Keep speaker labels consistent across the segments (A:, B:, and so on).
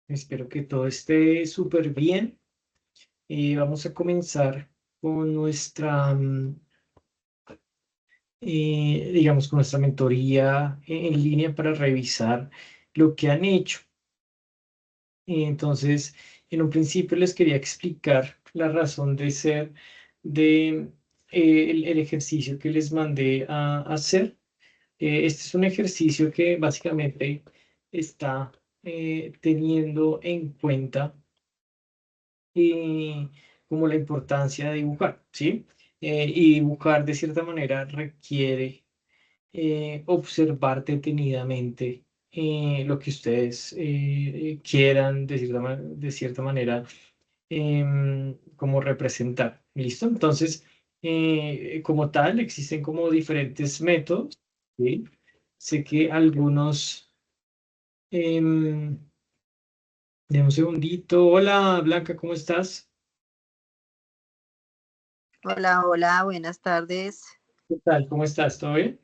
A: Espero que todo esté súper bien. Vamos a comenzar con nuestra, digamos, con nuestra mentoría en línea para revisar lo que han hecho. Entonces, en un principio les quería explicar la razón de ser de el ejercicio que les mandé a hacer. Este es un ejercicio que básicamente está teniendo en cuenta y como la importancia de dibujar, ¿sí? Y dibujar de cierta manera requiere observar detenidamente lo que ustedes quieran de cierta manera como representar, ¿listo? Entonces, como tal, existen como diferentes métodos, ¿sí? Sé que algunos... em, deme un segundito. Hola, Blanca, ¿cómo estás?
B: Hola, hola, buenas tardes.
A: ¿Qué tal? ¿Cómo estás? ¿Todo bien?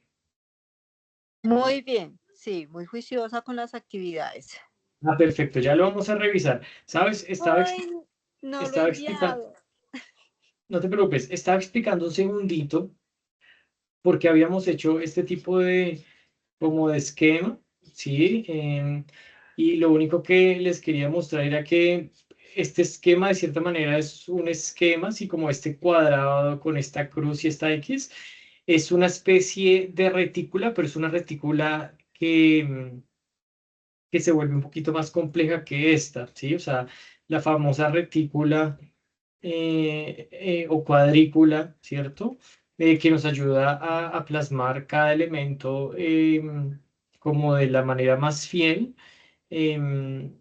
B: Muy bien, sí, muy juiciosa con las actividades.
A: Ah, perfecto, ya lo vamos a revisar. ¿Sabes?
B: Ay, no lo he
A: Estaba explicando,
B: enviado.
A: no te preocupes, estaba explicando un segundito porque habíamos hecho este tipo de, como de esquema, ¿sí? Y lo único que les quería mostrar era que este esquema de cierta manera es un esquema, así como este cuadrado con esta cruz y esta X, es una especie de retícula, pero es una retícula que se vuelve un poquito más compleja que esta, ¿sí? O sea, la famosa retícula o cuadrícula, ¿cierto? Que nos ayuda a plasmar cada elemento como de la manera más fiel. Em,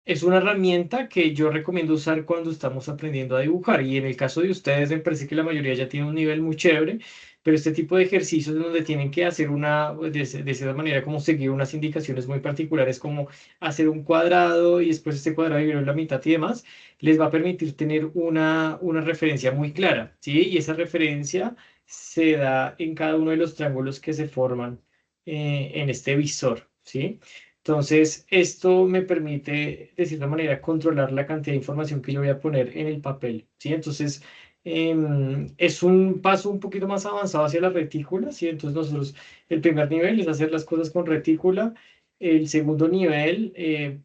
A: es una herramienta que yo recomiendo usar cuando estamos aprendiendo a dibujar y en el caso de ustedes me parece que la mayoría ya tiene un nivel muy chévere, pero este tipo de ejercicios donde tienen que hacer de cierta manera como seguir unas indicaciones muy particulares como hacer un cuadrado y después este cuadrado dividirlo en la mitad y demás, les va a permitir tener una referencia muy clara, ¿sí? Y esa referencia se da en cada uno de los triángulos que se forman en este visor, ¿sí? Entonces, esto me permite, de cierta manera, controlar la cantidad de información que yo voy a poner en el papel, ¿sí? Entonces, es un paso un poquito más avanzado hacia la retícula, ¿sí? Entonces, nosotros, el primer nivel es hacer las cosas con retícula. El segundo nivel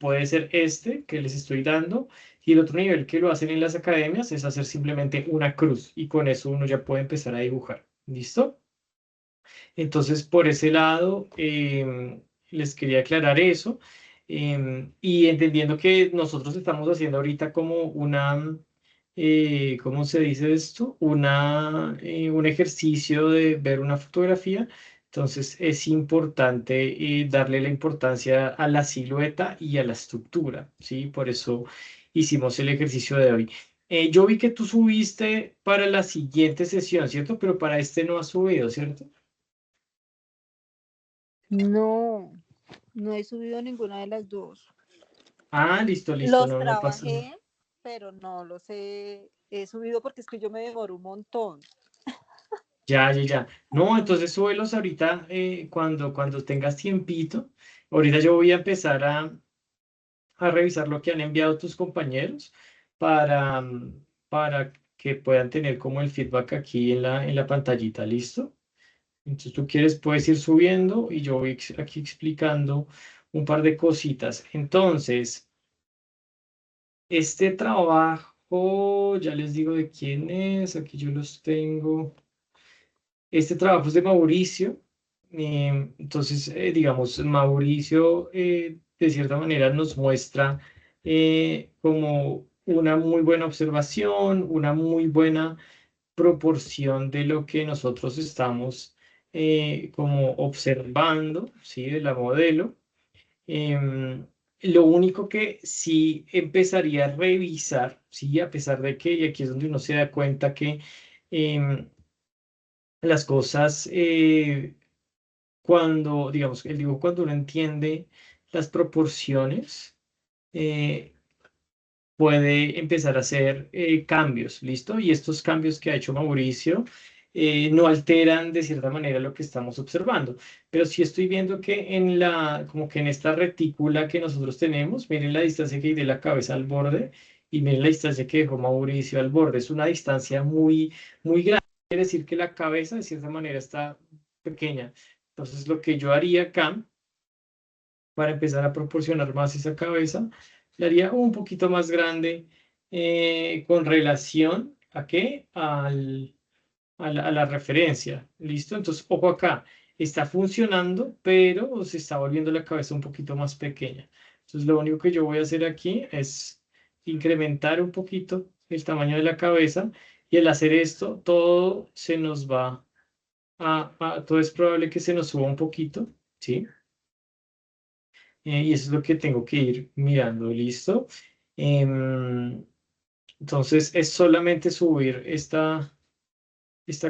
A: puede ser este que les estoy dando. Y el otro nivel que lo hacen en las academias es hacer simplemente una cruz. Y con eso uno ya puede empezar a dibujar. ¿Listo? Entonces, por ese lado, les quería aclarar eso. Y entendiendo que nosotros estamos haciendo ahorita como ¿cómo se dice esto? Un ejercicio de ver una fotografía. Entonces, es importante darle la importancia a la silueta y a la estructura, ¿sí? Por eso hicimos el ejercicio de hoy. Yo vi que tú subiste para la siguiente sesión, ¿cierto? Pero para este no has subido, ¿cierto?
B: No, no he subido ninguna de las dos.
A: Ah, listo, listo,
B: Los
A: no, no pasa nada.
B: trabajé, pero no los he subido porque es que yo me demoro un montón.
A: Ya, ya, ya. No, entonces súbelos ahorita cuando tengas tiempito. Ahorita yo voy a empezar a revisar lo que han enviado tus compañeros para, para que puedan tener como el feedback aquí en la pantallita, ¿listo? Entonces tú quieres, puedes ir subiendo y yo voy aquí explicando un par de cositas. Entonces, este trabajo, ya les digo de quién es, aquí yo los tengo. Este trabajo es de Mauricio. Entonces, digamos, Mauricio de cierta manera nos muestra como una muy buena observación, una muy buena proporción de lo que nosotros estamos como observando, ¿sí? De la modelo. Em, lo único que sí empezaría a revisar, ¿sí? A pesar de que, y aquí es donde uno se da cuenta que em, las cosas, cuando, digamos, el dibujo, cuando uno entiende las proporciones, eh, puede empezar a hacer cambios, ¿listo? Y estos cambios que ha hecho Mauricio no alteran de cierta manera lo que estamos observando. Pero sí estoy viendo que como que en esta retícula que nosotros tenemos, miren la distancia que hay de la cabeza al borde y miren la distancia que dejó Mauricio al borde. Es una distancia muy, muy grande. Quiere decir que la cabeza de cierta manera está pequeña. Entonces lo que yo haría acá, para empezar a proporcionar más esa cabeza, la haría un poquito más grande con relación a qué? A la referencia. ¿Listo? Entonces, ojo acá, está funcionando, pero se está volviendo la cabeza un poquito más pequeña. Entonces, lo único que yo voy a hacer aquí es incrementar un poquito el tamaño de la cabeza y al hacer esto, todo se nos va todo es probable que se nos suba un poquito, ¿sí? Y eso es lo que tengo que ir mirando, ¿listo? Em, entonces, es solamente subir esta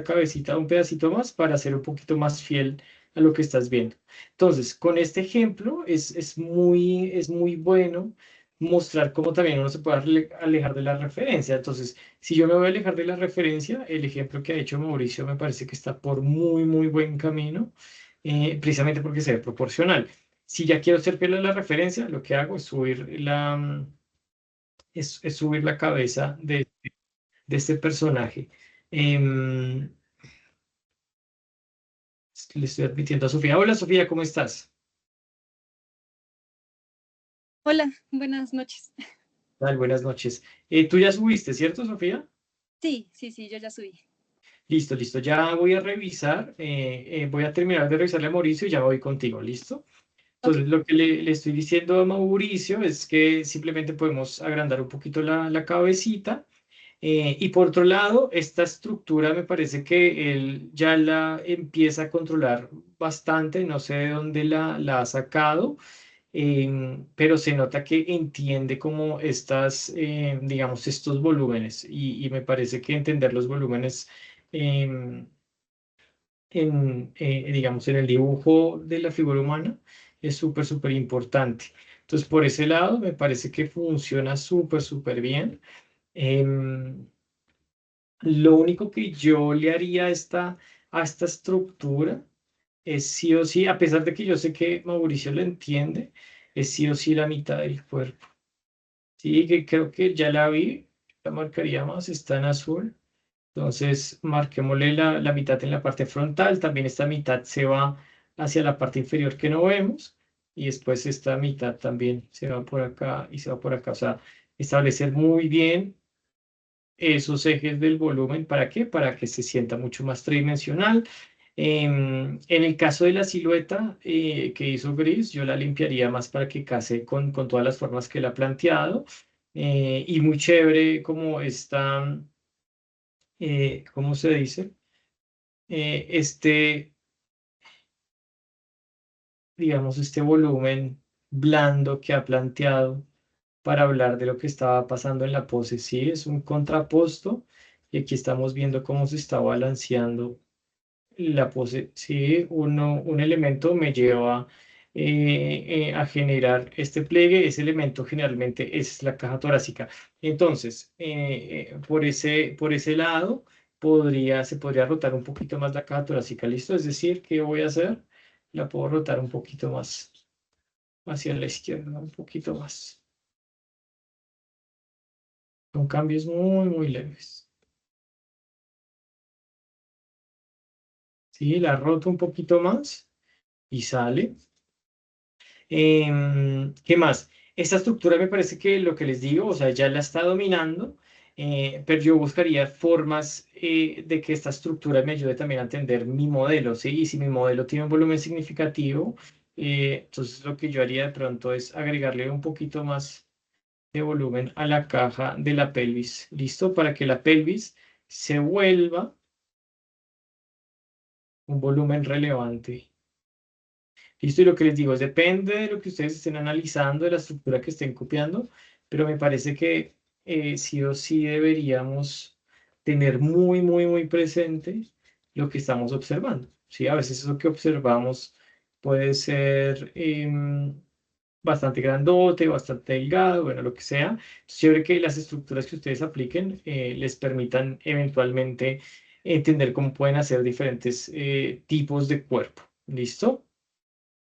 A: cabecita un pedacito más para ser un poquito más fiel a lo que estás viendo. Entonces, con este ejemplo es muy bueno mostrar cómo también uno se puede alejar de la referencia. Entonces, si yo me voy a alejar de la referencia, el ejemplo que ha hecho Mauricio me parece que está por muy, muy buen camino, precisamente porque se ve proporcional. Si ya quiero ser fiel a la referencia, lo que hago es subir la cabeza de este personaje. Em, Le estoy admitiendo a Sofía. Hola Sofía, ¿cómo estás?
C: Hola, buenas noches.
A: Buenas noches. Tú ya subiste, ¿cierto, Sofía?
C: Sí, sí, sí, yo ya subí.
A: Listo, listo. Ya voy a revisar. Voy a terminar de revisarle a Mauricio y ya voy contigo. ¿Listo?
C: Ok,
A: Entonces, lo que le estoy diciendo a Mauricio es que simplemente podemos agrandar un poquito la cabecita. Y por otro lado, esta estructura me parece que él ya la empieza a controlar bastante. No sé de dónde la ha sacado. Pero se nota que entiende como digamos, estos volúmenes y me parece que entender los volúmenes em, digamos, en el dibujo de la figura humana es súper, súper importante. Entonces, por ese lado, me parece que funciona súper, súper bien. Em, lo único que yo le haría a esta estructura es sí o sí, a pesar de que yo sé que Mauricio lo entiende, es sí o sí la mitad del cuerpo. Sí, que creo que ya la vi, la marcaría más, está en azul. Entonces, marquémosle la mitad en la parte frontal, también esta mitad se va hacia la parte inferior que no vemos, y después esta mitad también se va por acá y se va por acá. O sea, establecer muy bien esos ejes del volumen. ¿Para qué? Para que se sienta mucho más tridimensional. En el caso de la silueta que hizo Gris, yo la limpiaría más para que case con todas las formas que él ha planteado. Y muy chévere como está, ¿cómo se dice? Digamos, este volumen blando que ha planteado para hablar de lo que estaba pasando en la pose. Sí, es un contraposto y aquí estamos viendo cómo se está balanceando la pose. Sí, un elemento me lleva a generar este pliegue. Ese elemento generalmente es la caja torácica. Entonces, por ese lado, se podría rotar un poquito más la caja torácica. ¿Listo? Es decir, ¿qué voy a hacer? La puedo rotar un poquito más hacia la izquierda, un poquito más. Son cambios muy, muy leves. Sí, la roto un poquito más y sale. ¿Qué más? Esta estructura me parece que lo que les digo, o sea, ya la está dominando, pero yo buscaría formas de que esta estructura me ayude también a entender mi modelo, ¿sí? Y si mi modelo tiene un volumen significativo, entonces lo que yo haría de pronto es agregarle un poquito más de volumen a la caja de la pelvis, ¿listo? Para que la pelvis se vuelva un volumen relevante. Listo, y lo que les digo es depende de lo que ustedes estén analizando, de la estructura que estén copiando, pero me parece que sí o sí deberíamos tener muy, muy, muy presente lo que estamos observando. Sí, a veces eso que observamos puede ser bastante grandote, bastante delgado, bueno, lo que sea. Chévere que las estructuras que ustedes apliquen les permitan eventualmente entender cómo pueden hacer diferentes tipos de cuerpo. ¿Listo?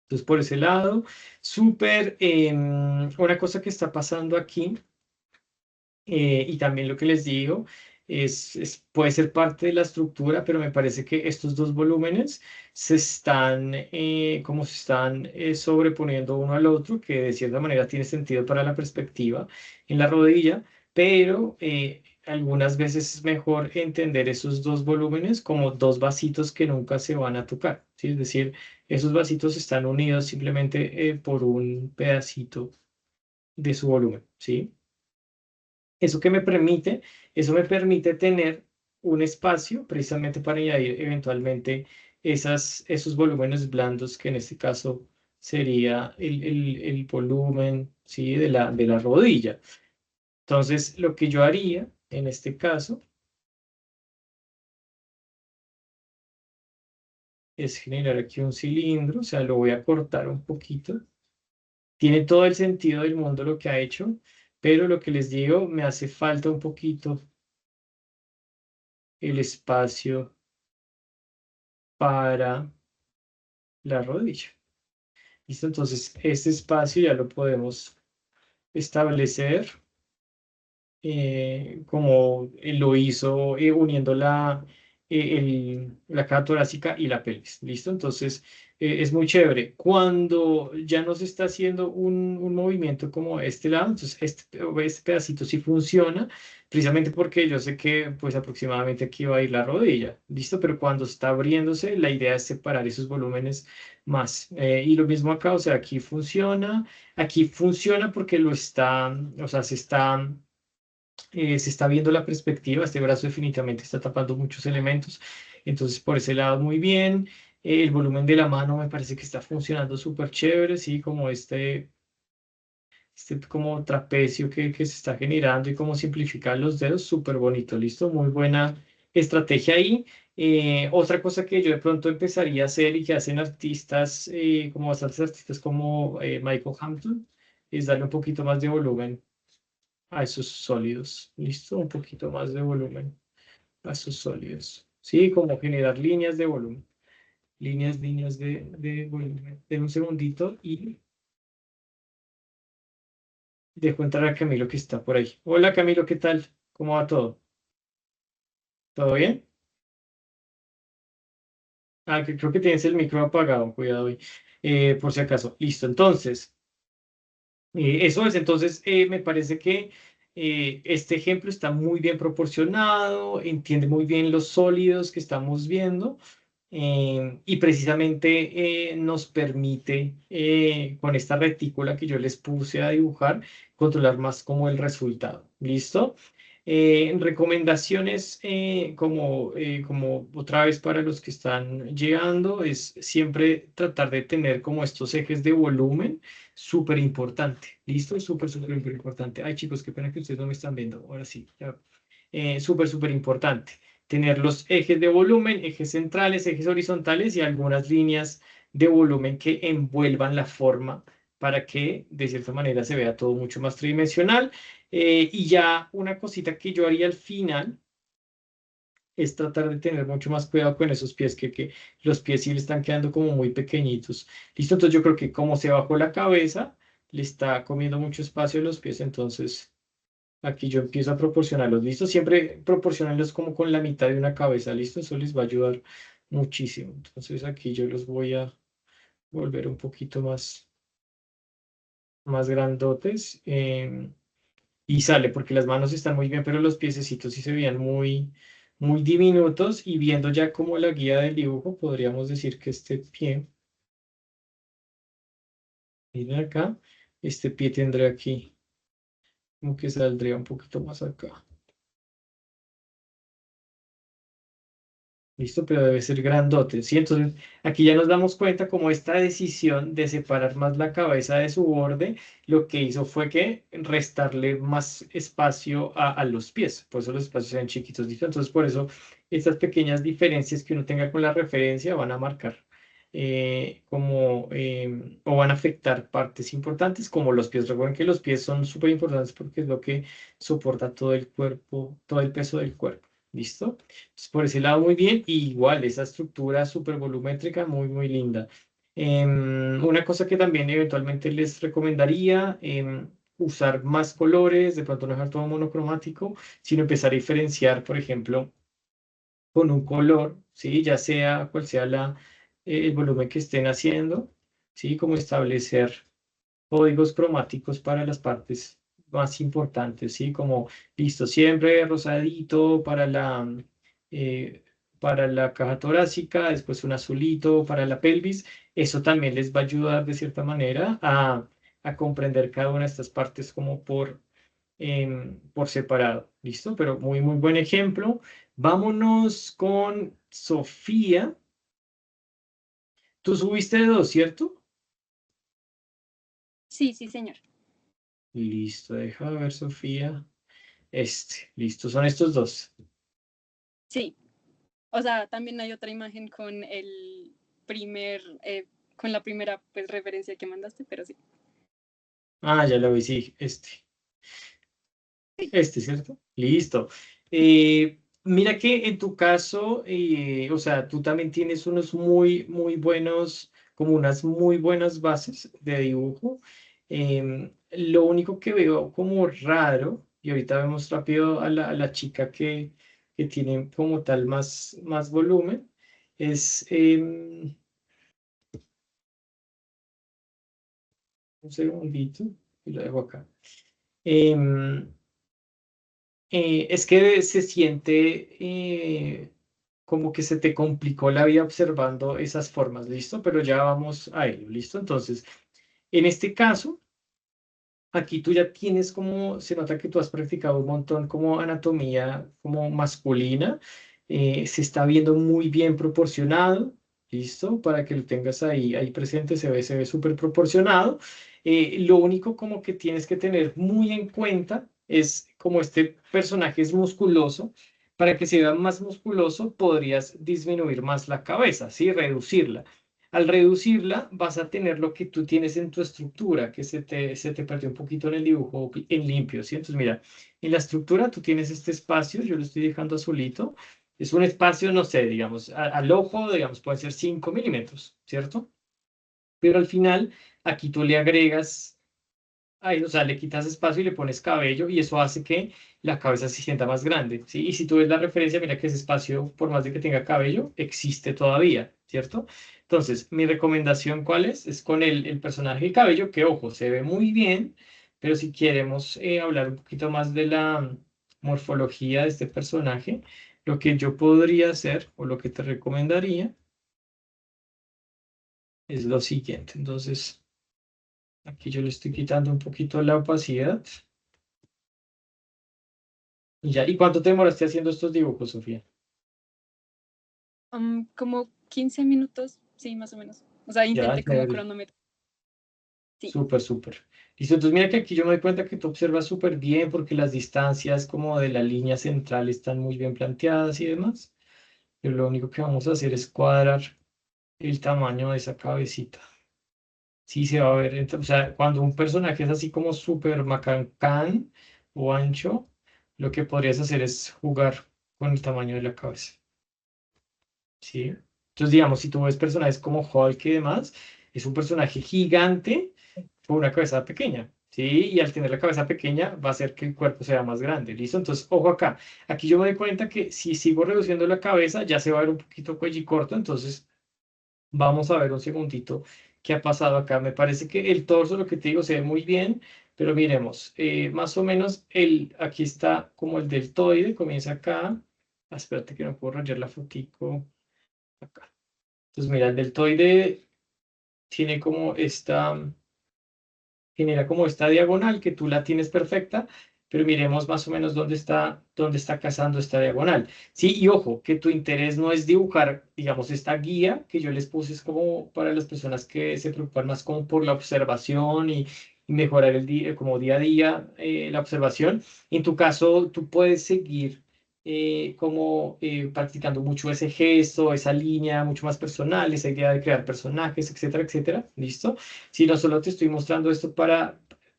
A: Entonces, por ese lado, súper. Una cosa que está pasando aquí, y también lo que les digo, puede ser parte de la estructura, pero me parece que estos dos volúmenes como se están sobreponiendo uno al otro, que de cierta manera tiene sentido para la perspectiva en la rodilla, pero algunas veces es mejor entender esos dos volúmenes como dos vasitos que nunca se van a tocar, ¿sí? Es decir, esos vasitos están unidos simplemente por un pedacito de su volumen, ¿sí? ¿Eso qué me permite? Eso me permite tener un espacio precisamente para añadir eventualmente esos volúmenes blandos, que en este caso sería el volumen, ¿sí? de la rodilla. Entonces, lo que yo haría en este caso es generar aquí un cilindro, o sea, lo voy a cortar un poquito. Tiene todo el sentido del mundo lo que ha hecho, pero lo que les digo, me hace falta un poquito el espacio para la rodilla. ¿Listo? Entonces, este espacio ya lo podemos establecer como lo hizo uniendo la caja torácica y la pelvis. ¿Listo? Entonces, es muy chévere. Cuando ya no se está haciendo un movimiento como este lado, entonces este pedacito sí funciona, precisamente porque yo sé que pues aproximadamente aquí va a ir la rodilla. ¿Listo? Pero cuando está abriéndose, la idea es separar esos volúmenes más. Y lo mismo acá, o sea, aquí funciona porque o sea, se está viendo la perspectiva. Este brazo definitivamente está tapando muchos elementos, entonces por ese lado muy bien. El volumen de la mano me parece que está funcionando súper chévere, sí, como este como trapecio que se está generando y cómo simplificar los dedos, súper bonito, listo, muy buena estrategia ahí. Otra cosa que yo de pronto empezaría a hacer y que hacen artistas, como bastantes artistas como Michael Hampton, es darle un poquito más de volumen a esos sólidos. ¿Listo? Un poquito más de volumen a esos sólidos. Sí, como generar líneas de volumen. Líneas de volumen. Den un segundito y dejo entrar a Camilo que está por ahí. Hola Camilo, ¿qué tal? ¿Cómo va todo? ¿Todo bien? Ah, que creo que tienes el micro apagado, cuidado ahí. Por si acaso. Listo, entonces. Eso es, entonces me parece que este ejemplo está muy bien proporcionado, entiende muy bien los sólidos que estamos viendo, y precisamente nos permite, con esta retícula que yo les puse a dibujar, controlar más como el resultado. ¿Listo? Recomendaciones, como otra vez para los que están llegando, es siempre tratar de tener como estos ejes de volumen. Súper importante, ¿listo? Súper importante. Ay, chicos, qué pena que ustedes no me están viendo. Ahora sí, ya. Súper importante. Tener los ejes de volumen, ejes centrales, ejes horizontales y algunas líneas de volumen que envuelvan la forma para que de cierta manera se vea todo mucho más tridimensional. Y ya una cosita que yo haría al final es tratar de tener mucho más cuidado con esos pies, que los pies sí le están quedando como muy pequeñitos. Listo, entonces yo creo que como se bajó la cabeza, le está comiendo mucho espacio a los pies, entonces aquí yo empiezo a proporcionarlos. Listo, siempre proporcionarlos como con la mitad de una cabeza. Listo, eso les va a ayudar muchísimo. Entonces aquí yo los voy a volver un poquito más grandotes. Y sale, porque las manos están muy bien, pero los piececitos sí se veían muy diminutos. Y viendo ya como la guía del dibujo, podríamos decir que este pie, miren acá, este pie tendrá aquí, como que saldría un poquito más acá. Listo, pero debe ser grandote, ¿sí? Entonces, aquí ya nos damos cuenta como esta decisión de separar más la cabeza de su borde, lo que hizo fue que restarle más espacio a los pies, por eso los espacios sean chiquitos, ¿listo? Entonces, por eso estas pequeñas diferencias que uno tenga con la referencia van a marcar o van a afectar partes importantes como los pies. Recuerden que los pies son súper importantes porque es lo que soporta todo el cuerpo, todo el peso del cuerpo. ¿listo? Entonces, por ese lado muy bien, y igual esa estructura súper volumétrica, muy, muy linda. Una cosa que también eventualmente les recomendaría, usar más colores, de pronto no dejar todo monocromático, sino empezar a diferenciar, por ejemplo, con un color, ¿sí? Ya sea cual sea el volumen que estén haciendo, ¿sí? Como establecer códigos cromáticos para las partes más importantes, ¿sí? Como, listo, siempre rosadito eh, para la caja torácica, después un azulito para la pelvis. Eso también les va a ayudar de cierta manera a comprender cada una de estas partes como por separado, ¿listo? Pero muy, muy buen ejemplo. Vámonos con Sofía. Tú subiste de dos, ¿cierto?
C: Sí, sí, señor.
A: Listo, deja ver, Sofía. Listo, son estos dos.
C: Sí. O sea, también hay otra imagen con con la primera pues referencia que mandaste, pero sí.
A: Ah, ya lo vi, sí, ¿cierto? Listo. Mira que en tu caso, o sea, tú también tienes unos muy, muy buenos, como unas muy buenas bases de dibujo. Lo único que veo como raro, y ahorita vemos rápido a la chica que tiene como tal más volumen, es, un segundito, y lo dejo acá. Em, es que se siente como que se te complicó la vida observando esas formas, ¿listo? Pero ya vamos a ello, ¿listo? Entonces, en este caso, aquí tú ya tienes como, se nota que tú has practicado un montón como anatomía como masculina, se está viendo muy bien proporcionado, ¿listo? Para que lo tengas ahí presente, se ve súper proporcionado. Lo único como que tienes que tener muy en cuenta es como este personaje es musculoso, para que se vea más musculoso podrías disminuir más la cabeza, ¿sí? Reducirla. Al reducirla, vas a tener lo que tú tienes en tu estructura, que se te perdió un poquito en el dibujo en limpio, ¿sí? Entonces, mira, en la estructura tú tienes este espacio, yo lo estoy dejando azulito, es un espacio, no sé, digamos, al ojo, digamos, puede ser 5 milímetros, ¿cierto? Pero al final, aquí tú le agregas, ahí, o sea, le quitas espacio y le pones cabello y eso hace que la cabeza se sienta más grande, ¿sí? Y si tú ves la referencia, mira que ese espacio, por más de que tenga cabello, existe todavía, ¿cierto? Entonces, mi recomendación, ¿cuál es? Es con el personaje de cabello, que ojo, se ve muy bien, pero si queremos hablar un poquito más de la morfología de este personaje, lo que yo podría hacer o lo que te recomendaría es lo siguiente. Entonces, aquí yo le estoy quitando un poquito la opacidad. Y ya, ¿y cuánto te demoraste haciendo estos dibujos, Sofía?
C: Como 15 minutos, sí, más o menos. O sea,
A: Ya,
C: intenté como
A: chévere.
C: cronometrar. Sí.
A: Súper, súper. Listo, entonces mira que aquí yo me doy cuenta que tú observas súper bien porque las distancias como de la línea central están muy bien planteadas y demás. Pero lo único que vamos a hacer es cuadrar el tamaño de esa cabecita. Sí se va a ver, o sea, cuando un personaje es así como súper macancán o ancho, lo que podrías hacer es jugar con el tamaño de la cabeza. ¿Sí? Entonces, digamos, si tú ves personajes como Hulk y demás, es un personaje gigante con una cabeza pequeña, ¿sí? Y al tener la cabeza pequeña va a hacer que el cuerpo sea más grande, ¿listo? Entonces, ojo acá. Aquí yo me doy cuenta que si sigo reduciendo la cabeza, ya se va a ver un poquito cuello corto, entonces vamos a ver un segundito qué ha pasado acá. Me parece que el torso, lo que te digo, se ve muy bien, pero miremos, más o menos aquí está como el deltoide, comienza acá. Ah, espérate que no puedo rayar la fotico acá. Entonces, mira, el deltoide tiene como genera como esta diagonal que tú la tienes perfecta, pero miremos más o menos dónde está casando esta diagonal. Sí, y ojo, que tu interés no es dibujar, digamos, esta guía que yo les puse es como para las personas que se preocupan más como por la observación y mejorar el día, como día a día la observación. En tu caso, tú puedes seguir como practicando mucho ese gesto, esa línea mucho más personal, esa idea de crear personajes, etcétera, etcétera. ¿Listo? Si no solo te estoy mostrando esto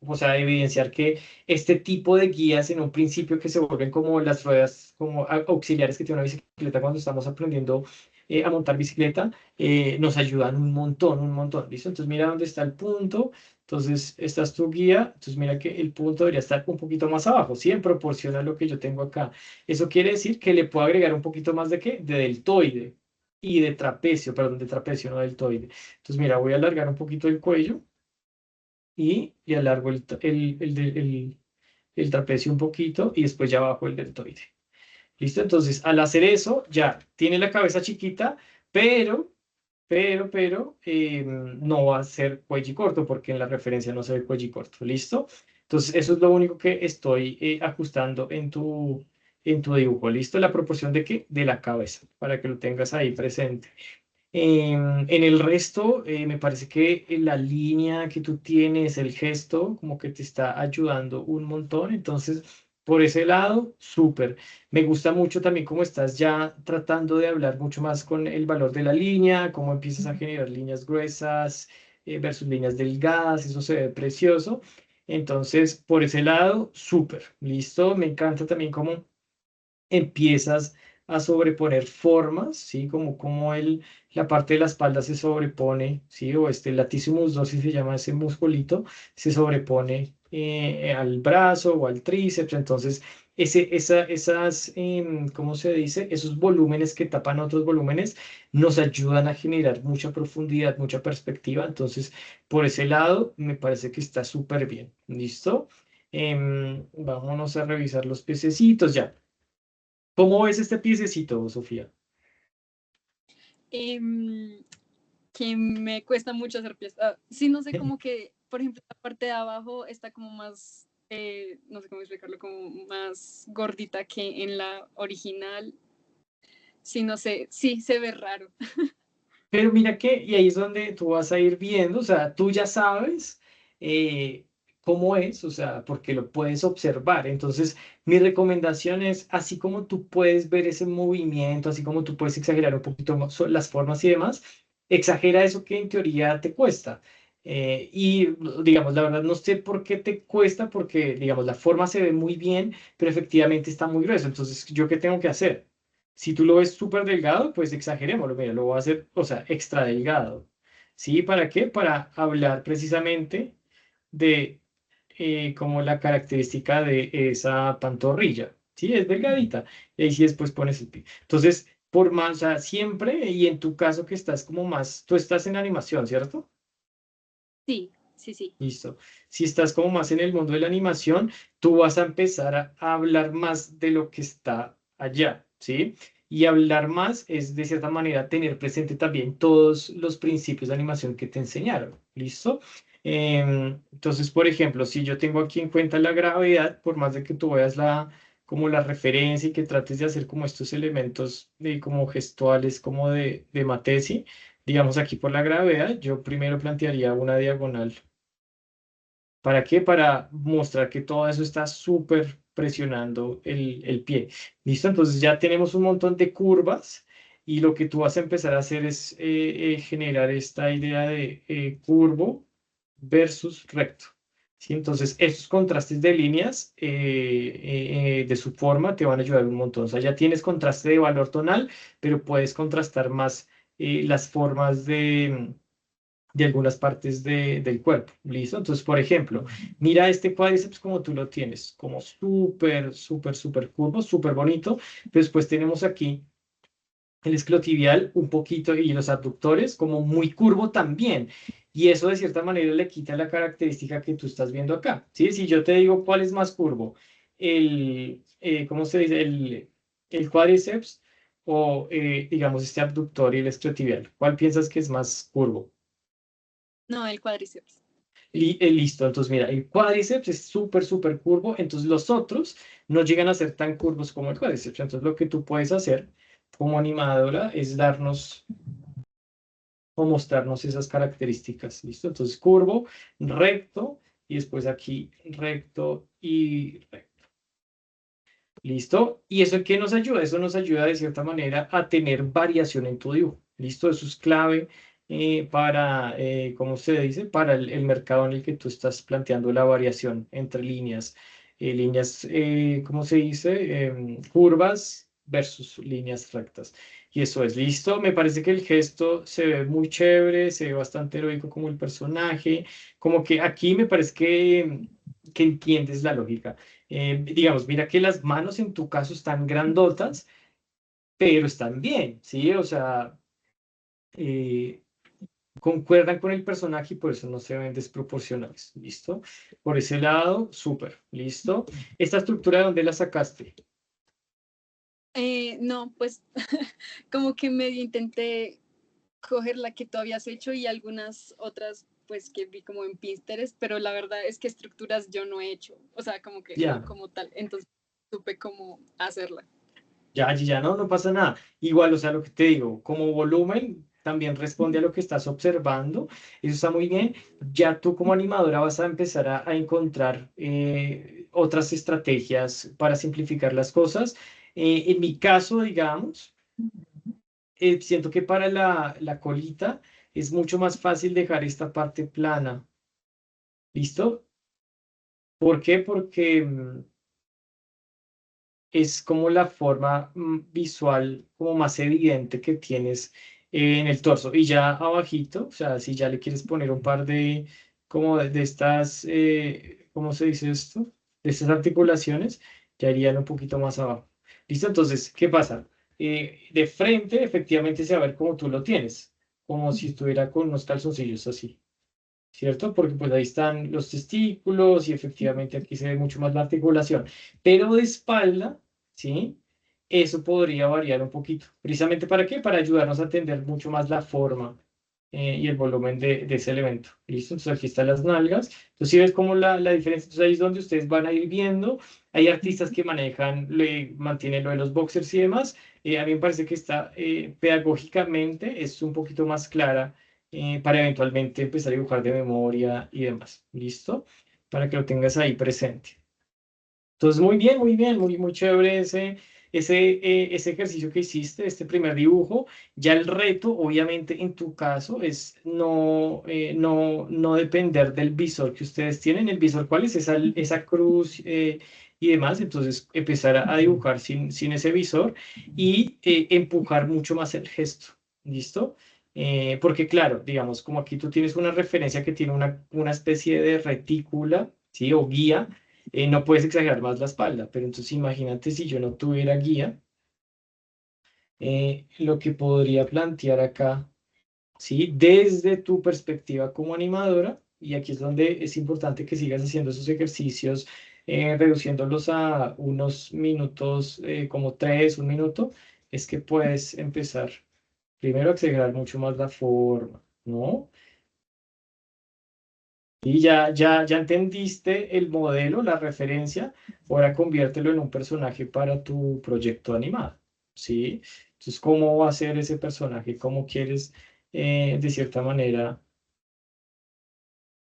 A: o sea, evidenciar que este tipo de guías en un principio que se vuelven como las ruedas, como auxiliares que tiene una bicicleta cuando estamos aprendiendo a montar bicicleta, nos ayudan un montón, ¿listo? Entonces mira dónde está el punto, entonces esta es tu guía, entonces mira que el punto debería estar un poquito más abajo, ¿sí? En proporción a lo que yo tengo acá. Eso quiere decir que le puedo agregar un poquito más de ¿qué? De deltoide y de trapecio, perdón, de trapecio, no deltoide. Entonces mira, voy a alargar un poquito el cuello y alargo el trapecio un poquito y después ya bajo el deltoide. ¿Listo? Entonces, al hacer eso, ya tiene la cabeza chiquita, pero, no va a ser cuello corto porque en la referencia no se ve cuello corto. ¿Listo? Entonces, eso es lo único que estoy ajustando en tu dibujo. ¿Listo? La proporción de qué? De la cabeza, para que lo tengas ahí presente. En el resto, me parece que la línea que tú tienes, el gesto, como que te está ayudando un montón. Entonces, por ese lado, súper. Me gusta mucho también cómo estás ya tratando de hablar mucho más con el valor de la línea, cómo empiezas a generar líneas gruesas versus líneas delgadas. Eso se ve precioso. Entonces, por ese lado, súper. Listo. Me encanta también cómo empiezas a sobreponer formas, ¿sí? Como la parte de la espalda se sobrepone, ¿sí? O este latissimus dorsi se llama ese musculito, se sobrepone al brazo o al tríceps, entonces esas, ¿cómo se dice? Esos volúmenes que tapan otros volúmenes nos ayudan a generar mucha profundidad, mucha perspectiva, entonces por ese lado me parece que está súper bien, ¿listo? Vámonos a revisar los piececitos ya. ¿Cómo ves este piececito, Sofía?
C: Em, que me cuesta mucho hacer pies. Sí, no sé, como que, por ejemplo, la parte de abajo está como más, no sé cómo explicarlo, como más gordita que en la original. Sí, no sé, sí, se ve raro.
A: Pero mira que, y ahí es donde tú vas a ir viendo, o sea, tú ya sabes eh, cómo es, o sea, porque lo puedes observar. Entonces, mi recomendación es, así como tú puedes ver ese movimiento, así como tú puedes exagerar un poquito más las formas y demás, exagera eso que en teoría te cuesta. Y digamos, la verdad no sé por qué te cuesta, porque digamos, la forma se ve muy bien, pero efectivamente está muy grueso. Entonces, ¿yo qué tengo que hacer? Si tú lo ves súper delgado, pues exagerémoslo, mira, lo voy a hacer, o sea, extra delgado. ¿Sí? ¿Para qué? Para hablar precisamente de como la característica de esa pantorrilla. ¿Sí? Es delgadita. Y ahí sí después pones el pie. Entonces, por más, o sea, siempre, y en tu caso que estás como más, tú estás en animación, ¿cierto?
C: Sí, sí, sí.
A: Listo. Si estás como más en el mundo de la animación, tú vas a empezar a hablar más de lo que está allá, ¿sí? Y hablar más es, de cierta manera, tener presente también todos los principios de animación que te enseñaron, ¿listo? Entonces, por ejemplo, si yo tengo aquí en cuenta la gravedad, por más de que tú veas como la referencia y que trates de hacer como estos elementos como gestuales, como de Matesi, digamos aquí por la gravedad, yo primero plantearía una diagonal. ¿Para qué? Para mostrar que todo eso está súper presionando el pie. ¿Listo? Entonces ya tenemos un montón de curvas y lo que tú vas a empezar a hacer es generar esta idea de curvo versus recto. ¿Sí? Entonces, estos contrastes de líneas de su forma te van a ayudar un montón. O sea, ya tienes contraste de valor tonal, pero puedes contrastar más las formas de algunas partes del cuerpo. ¿Listo? Entonces, por ejemplo, mira este cuádriceps como tú lo tienes, como súper, súper, súper curvo, súper bonito. Después tenemos aquí el isquiotibial un poquito y los abductores como muy curvo también. Y eso de cierta manera le quita la característica que tú estás viendo acá. ¿Sí? Si yo te digo cuál es más curvo, ¿cómo se dice? El cuádriceps o, digamos, este abductor y el isquiotibial. ¿Cuál piensas que es más curvo?
C: No, el cuádriceps.
A: Listo, entonces mira, el cuádriceps es súper, súper curvo, entonces los otros no llegan a ser tan curvos como el cuádriceps. Entonces lo que tú puedes hacer como animadora es darnos o mostrarnos esas características, ¿listo? Entonces curvo, recto y después aquí recto y recto. ¿Listo? ¿Y eso en qué nos ayuda? Eso nos ayuda de cierta manera a tener variación en tu dibujo. ¿Listo? Eso es clave para, ¿cómo se dice? Para el mercado en el que tú estás planteando la variación entre líneas. ¿Cómo se dice? Curvas versus líneas rectas. Y eso es listo. Me parece que el gesto se ve muy chévere, se ve bastante heroico como el personaje. Como que aquí me parece que entiendes la lógica. Digamos, mira que las manos en tu caso están grandotas, pero están bien, ¿sí? O sea, eh, concuerdan con el personaje y por eso no se ven desproporcionales. ¿Listo? Por ese lado, súper. ¿Listo? ¿Esta estructura de dónde la sacaste?
C: No, pues como que medio intenté coger la que tú habías hecho y algunas otras pues que vi como en Pinterest, pero la verdad es que estructuras yo no he hecho, o sea, como que no
A: Ya,
C: como tal, entonces supe cómo hacerla.
A: ya, no, no pasa nada. Igual, o sea, lo que te digo, como volumen también responde a lo que estás observando. Eso está muy bien. Ya tú como animadora vas a empezar a encontrar otras estrategias para simplificar las cosas. En mi caso, digamos, siento que para la colita es mucho más fácil dejar esta parte plana. ¿Listo? ¿Por qué? Porque es como la forma visual como más evidente que tienes en el torso. Y ya abajito, o sea, si ya le quieres poner un par de, como de estas, ¿cómo se dice esto? De estas articulaciones, ya irían un poquito más abajo. ¿Listo? Entonces, ¿qué pasa? De frente, efectivamente, se va a ver como tú lo tienes, como si estuviera con unos calzoncillos así. ¿Cierto? Porque pues ahí están los testículos y efectivamente aquí se ve mucho más la articulación. Pero de espalda, ¿sí? Eso podría variar un poquito. ¿Precisamente para qué? Para ayudarnos a entender mucho más la forma y el volumen de ese elemento. ¿Listo? Entonces aquí están las nalgas. Entonces si ves como la diferencia, entonces ahí es donde ustedes van a ir viendo. Hay artistas que mantienen lo de los boxers y demás. A mí me parece que está pedagógicamente es un poquito más clara para eventualmente empezar a dibujar de memoria y demás. ¿Listo? Para que lo tengas ahí presente. Entonces, muy bien, muy chévere ese ejercicio que hiciste, este primer dibujo. Ya el reto, obviamente, en tu caso, es no depender del visor que ustedes tienen. El visor, ¿cuál es? Esa cruz y demás. Entonces, empezar a dibujar sin ese visor y empujar mucho más el gesto. ¿Listo? Porque, claro, digamos, como aquí tú tienes una referencia que tiene una especie de retícula, ¿sí? O guía no puedes exagerar más la espalda, pero entonces imagínate si yo no tuviera guía, lo que podría plantear acá, ¿sí? Desde tu perspectiva como animadora, y aquí es donde es importante que sigas haciendo esos ejercicios, reduciéndolos a unos minutos, como 1 minuto, es que puedes empezar primero a exagerar mucho más la forma, ¿no? Y ya entendiste el modelo, la referencia, ahora conviértelo en un personaje para tu proyecto animado, ¿sí? Entonces, ¿cómo va a ser ese personaje? ¿Cómo quieres, de cierta manera,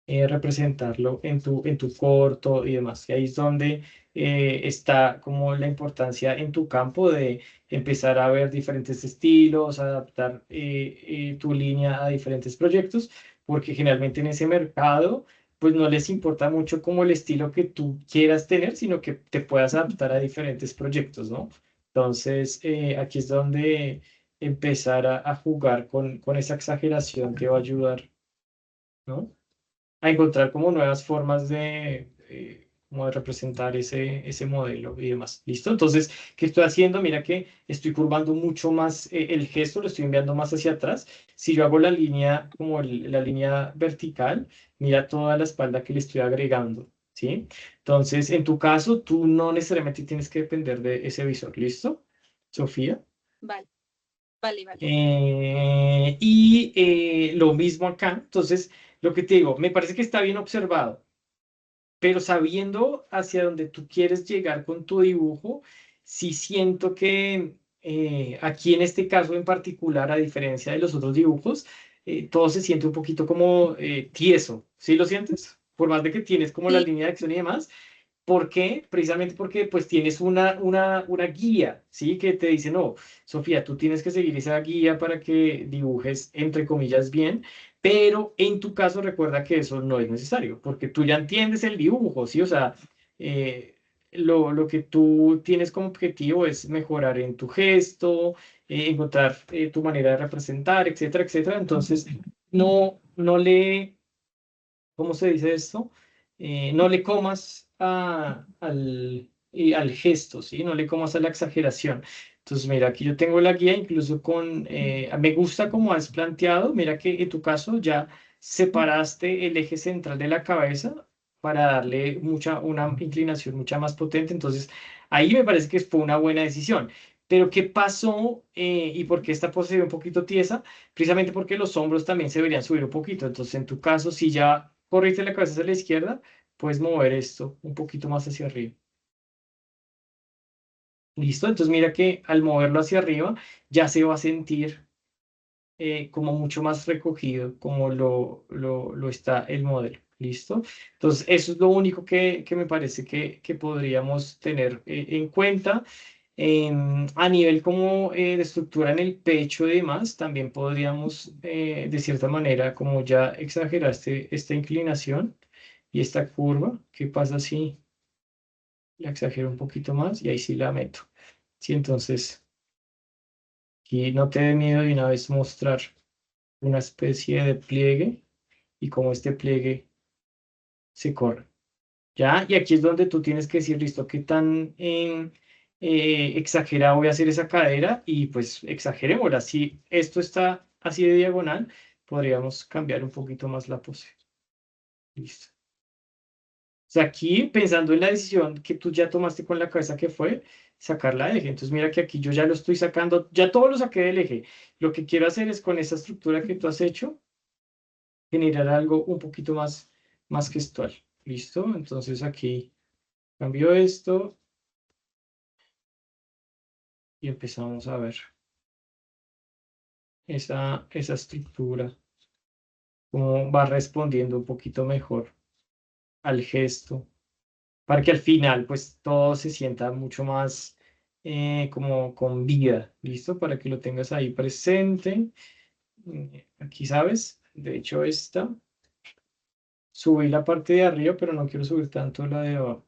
A: representarlo en tu corto y demás? Y ahí es donde está como la importancia en tu campo de empezar a ver diferentes estilos, adaptar tu línea a diferentes proyectos, porque generalmente en ese mercado, pues no les importa mucho como el estilo que tú quieras tener, sino que te puedas adaptar a diferentes proyectos, ¿no? Entonces, aquí es donde empezar a jugar con esa exageración te va a ayudar, ¿no? A encontrar como nuevas formas como de representar ese modelo y demás. ¿Listo? Entonces, ¿qué estoy haciendo? Mira que estoy curvando mucho más el gesto, lo estoy enviando más hacia atrás. Si yo hago la línea como la línea vertical, mira toda la espalda que le estoy agregando. ¿Sí? Entonces, en tu caso, tú no necesariamente tienes que depender de ese visor. ¿Listo? Sofía.
C: Vale, vale, vale.
A: Lo mismo acá. Entonces, lo que te digo, me parece que está bien observado, pero sabiendo hacia dónde tú quieres llegar con tu dibujo, sí siento que aquí en este caso en particular, a diferencia de los otros dibujos, todo se siente un poquito como tieso. ¿Sí lo sientes? Por más de que tienes como la
C: Sí,
A: línea de acción y demás, ¿Por qué? Precisamente porque pues tienes una guía, ¿sí? Que te dice, no, Sofía, tú tienes que seguir esa guía para que dibujes, entre comillas, bien, pero en tu caso recuerda que eso no es necesario, porque tú ya entiendes el dibujo, ¿sí? O sea, eh, lo que tú tienes como objetivo es mejorar en tu gesto, encontrar tu manera de representar, etcétera, etcétera. Entonces, no le, ¿cómo se dice esto? No le comas al gesto, ¿sí? No le comas a la exageración. Entonces, mira, aquí yo tengo la guía incluso con, me gusta como has planteado, mira que en tu caso ya separaste el eje central de la cabeza para darle una inclinación mucha más potente. Entonces, ahí me parece que fue una buena decisión. Pero, ¿qué pasó? ¿Y por qué esta pose se ve un poquito tiesa? Precisamente porque los hombros también se deberían subir un poquito. Entonces, en tu caso, si ya corriste la cabeza hacia la izquierda, puedes mover esto un poquito más hacia arriba. ¿Listo? Entonces, mira que al moverlo hacia arriba, ya se va a sentir como mucho más recogido, como lo está el modelo. ¿Listo? Entonces, eso es lo único que me parece que podríamos tener en cuenta. A nivel como de estructura en el pecho y demás, también podríamos, de cierta manera, como ya exageraste esta inclinación y esta curva, ¿qué pasa si la exagero un poquito más y ahí sí la meto? Sí, entonces, aquí no te dé miedo de una vez mostrar una especie de pliegue y cómo este pliegue se corre. ¿Ya? Y aquí es donde tú tienes que decir, listo, qué tan exagerado voy a hacer esa cadera y pues exagerémosla. Si esto está así de diagonal, podríamos cambiar un poquito más la pose. Listo. O sea, aquí pensando en la decisión que tú ya tomaste con la cabeza que fue sacar la eje. Entonces mira que aquí yo ya lo estoy sacando, ya todo lo saqué del eje. Lo que quiero hacer es con esa estructura que tú has hecho, generar algo un poquito más gestual. ¿Listo? Entonces aquí cambio esto y empezamos a ver esa estructura, cómo va respondiendo un poquito mejor al gesto, para que al final pues todo se sienta mucho más como con vida, ¿listo? Para que lo tengas ahí presente. Aquí, ¿sabes? De hecho, subí la parte de arriba, pero no quiero subir tanto la de abajo,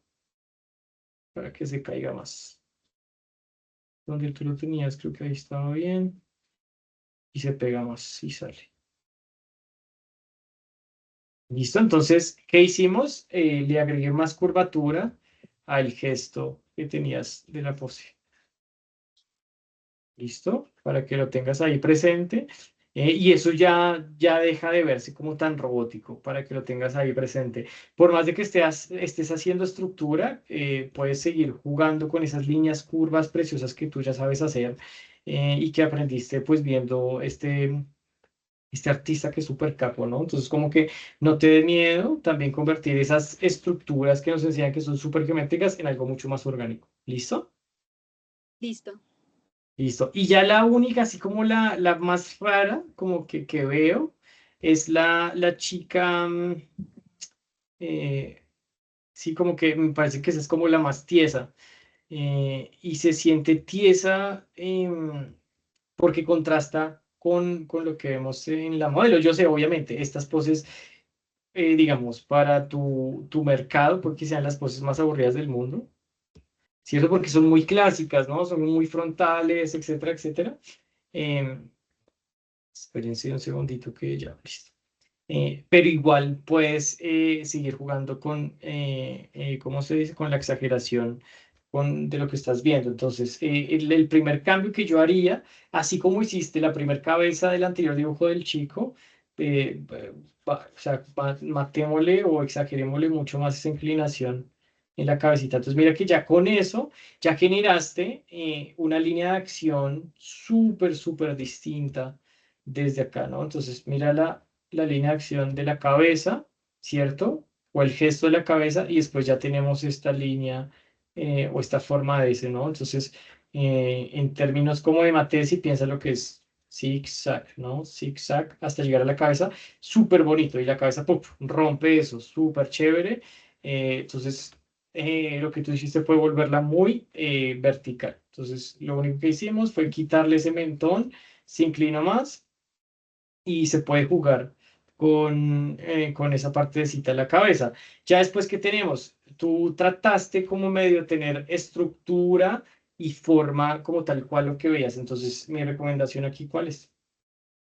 A: para que se caiga más. Donde tú lo tenías, creo que ahí estaba bien, y se pega más y sale. ¿Listo? Entonces, ¿qué hicimos? Le agregué más curvatura al gesto que tenías de la pose. ¿Listo? Para que lo tengas ahí presente. Y eso ya deja de verse como tan robótico, para que lo tengas ahí presente. Por más de que estés haciendo estructura, puedes seguir jugando con esas líneas curvas preciosas que tú ya sabes hacer y que aprendiste pues viendo este artista que es súper capo, ¿no? Entonces, como que no te dé miedo también convertir esas estructuras que nos enseñan que son súper geométricas en algo mucho más orgánico. ¿Listo?
C: Listo.
A: Listo. Y ya la única, así como la más rara, como que veo, es la chica, eh, sí, como que me parece que esa es como la más tiesa. Y se siente tiesa porque contrasta con lo que vemos en la modelo. Yo sé, obviamente, estas poses digamos, para tu mercado, porque sean las poses más aburridas del mundo, ¿cierto? Porque son muy clásicas, ¿no? Son muy frontales, etcétera, etcétera. Eh, Espérense un segundito que ya, listo. Pero igual puedes seguir jugando con, ¿cómo se dice? Con la exageración de lo que estás viendo. Entonces, el primer cambio que yo haría, así como hiciste la primer cabeza del anterior dibujo del chico, o sea, matémosle o exagerémosle mucho más esa inclinación en la cabecita. Entonces, mira que ya con eso, ya generaste una línea de acción súper, súper distinta desde acá, ¿no? Entonces, mira la línea de acción de la cabeza, ¿cierto? O el gesto de la cabeza y después ya tenemos esta línea o esta forma de ese, ¿no? Entonces, en términos como de Matesi, piensa lo que es zigzag, ¿no? Zigzag hasta llegar a la cabeza, súper bonito y la cabeza ¡puf! Rompe eso, súper chévere. Entonces, lo que tú hiciste fue volverla muy vertical. Entonces, lo único que hicimos fue quitarle ese mentón, se inclina más y se puede jugar con esa partecita de la cabeza. Ya después que tenemos, tú trataste como medio tener estructura y forma como tal cual lo que veías. Entonces, mi recomendación aquí, ¿cuál es?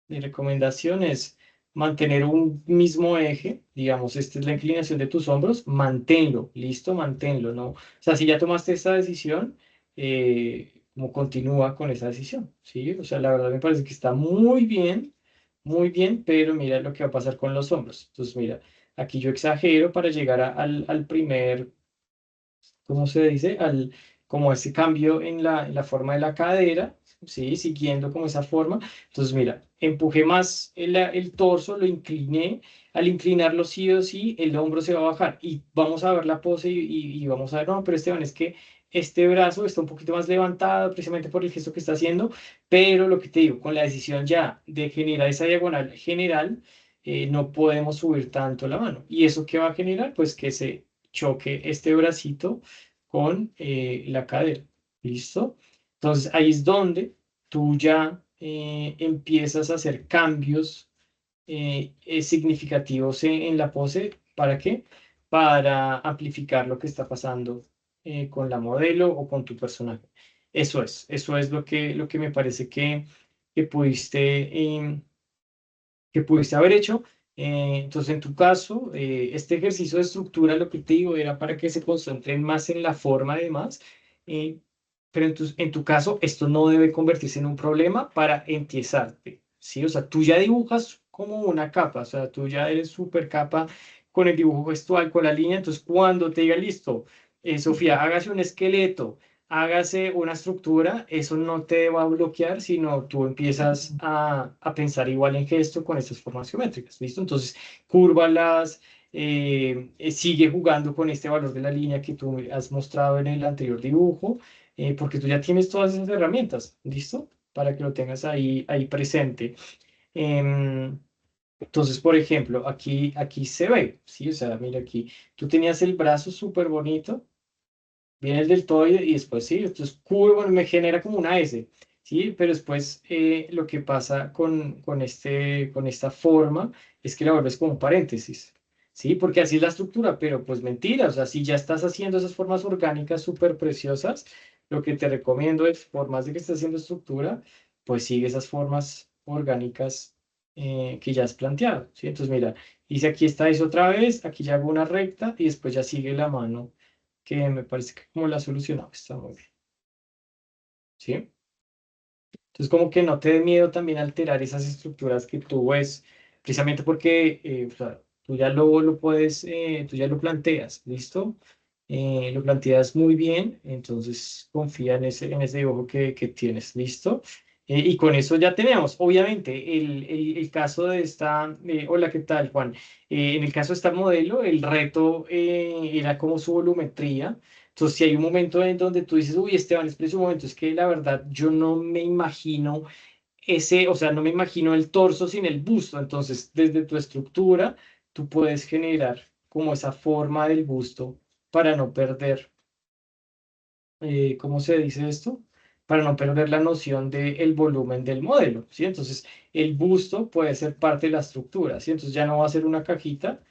A: Mi recomendación es mantener un mismo eje, digamos, esta es la inclinación de tus hombros, manténlo, listo, manténlo, ¿no? O sea, si ya tomaste esta decisión, como continúa con esa decisión, ¿sí? O sea, la verdad me parece que está muy bien, pero mira lo que va a pasar con los hombros. Entonces, mira, aquí yo exagero para llegar al primer, ¿cómo se dice? Como ese cambio en la forma de la cadera, ¿sí? Siguiendo como esa forma. Entonces, mira, empujé más el torso, lo incliné. Al inclinarlo sí o sí, el hombro se va a bajar. Y vamos a ver la pose y vamos a ver, no, pero Esteban, es que este brazo está un poquito más levantado precisamente por el gesto que está haciendo, pero lo que te digo, con la decisión ya de generar esa diagonal general, no podemos subir tanto la mano. ¿Y eso qué va a generar? Pues que se choque este bracito con la cadera. ¿Listo? Entonces ahí es donde tú ya empiezas a hacer cambios significativos en la pose. ¿Para qué? Para amplificar lo que está pasando con la modelo o con tu personaje. Eso es lo que me parece que que pudiste haber hecho. Entonces, en tu caso, este ejercicio de estructura, lo que te digo, era para que se concentren más en la forma además, eh, pero en tu caso, esto no debe convertirse en un problema para empiezarte, ¿sí? O sea, tú ya dibujas como una capa, o sea, tú ya eres súper capa con el dibujo gestual, con la línea, entonces cuando te diga, listo, Sofía, hágase un esqueleto, hágase una estructura, eso no te va a bloquear, sino tú empiezas a pensar igual en gesto con estas formas geométricas, ¿listo? Entonces, cúrvalas, sigue jugando con este valor de la línea que tú has mostrado en el anterior dibujo, porque tú ya tienes todas esas herramientas, ¿listo? Para que lo tengas ahí presente. Em, entonces, por ejemplo, aquí se ve, ¿sí? O sea, mira aquí, tú tenías el brazo súper bonito, viene el deltoide y después sí, entonces Q, bueno, me genera como una S, ¿sí? Pero después lo que pasa con esta forma es que la vuelves como un paréntesis, ¿sí? Porque así es la estructura, pero pues mentira, o sea, si ya estás haciendo esas formas orgánicas súper preciosas, lo que te recomiendo es, por más de que estés haciendo estructura, pues sigue esas formas orgánicas que ya has planteado, ¿sí? Entonces mira, hice aquí esta S otra vez, aquí ya hago una recta y después ya sigue la mano que me parece que como la solucionado está muy bien, ¿sí? Entonces como que no te dé miedo también alterar esas estructuras que tú ves, precisamente porque o sea, tú ya lo puedes, tú ya lo planteas, ¿listo? Lo planteas muy bien, entonces confía en ese dibujo que tienes, ¿listo? Y con eso ya tenemos, obviamente, el caso de esta, hola, ¿qué tal, Juan? En el caso de esta modelo, el reto era como su volumetría. Entonces, si hay un momento en donde tú dices, uy, Esteban, espera un momento, es que la verdad yo no me imagino ese, o sea, no me imagino el torso sin el busto. Entonces, desde tu estructura, tú puedes generar como esa forma del busto para no perder, ¿cómo se dice esto? Para no perder la noción del volumen del modelo, ¿sí? Entonces, el busto puede ser parte de la estructura, ¿sí? Entonces, ya no va a ser una cajita,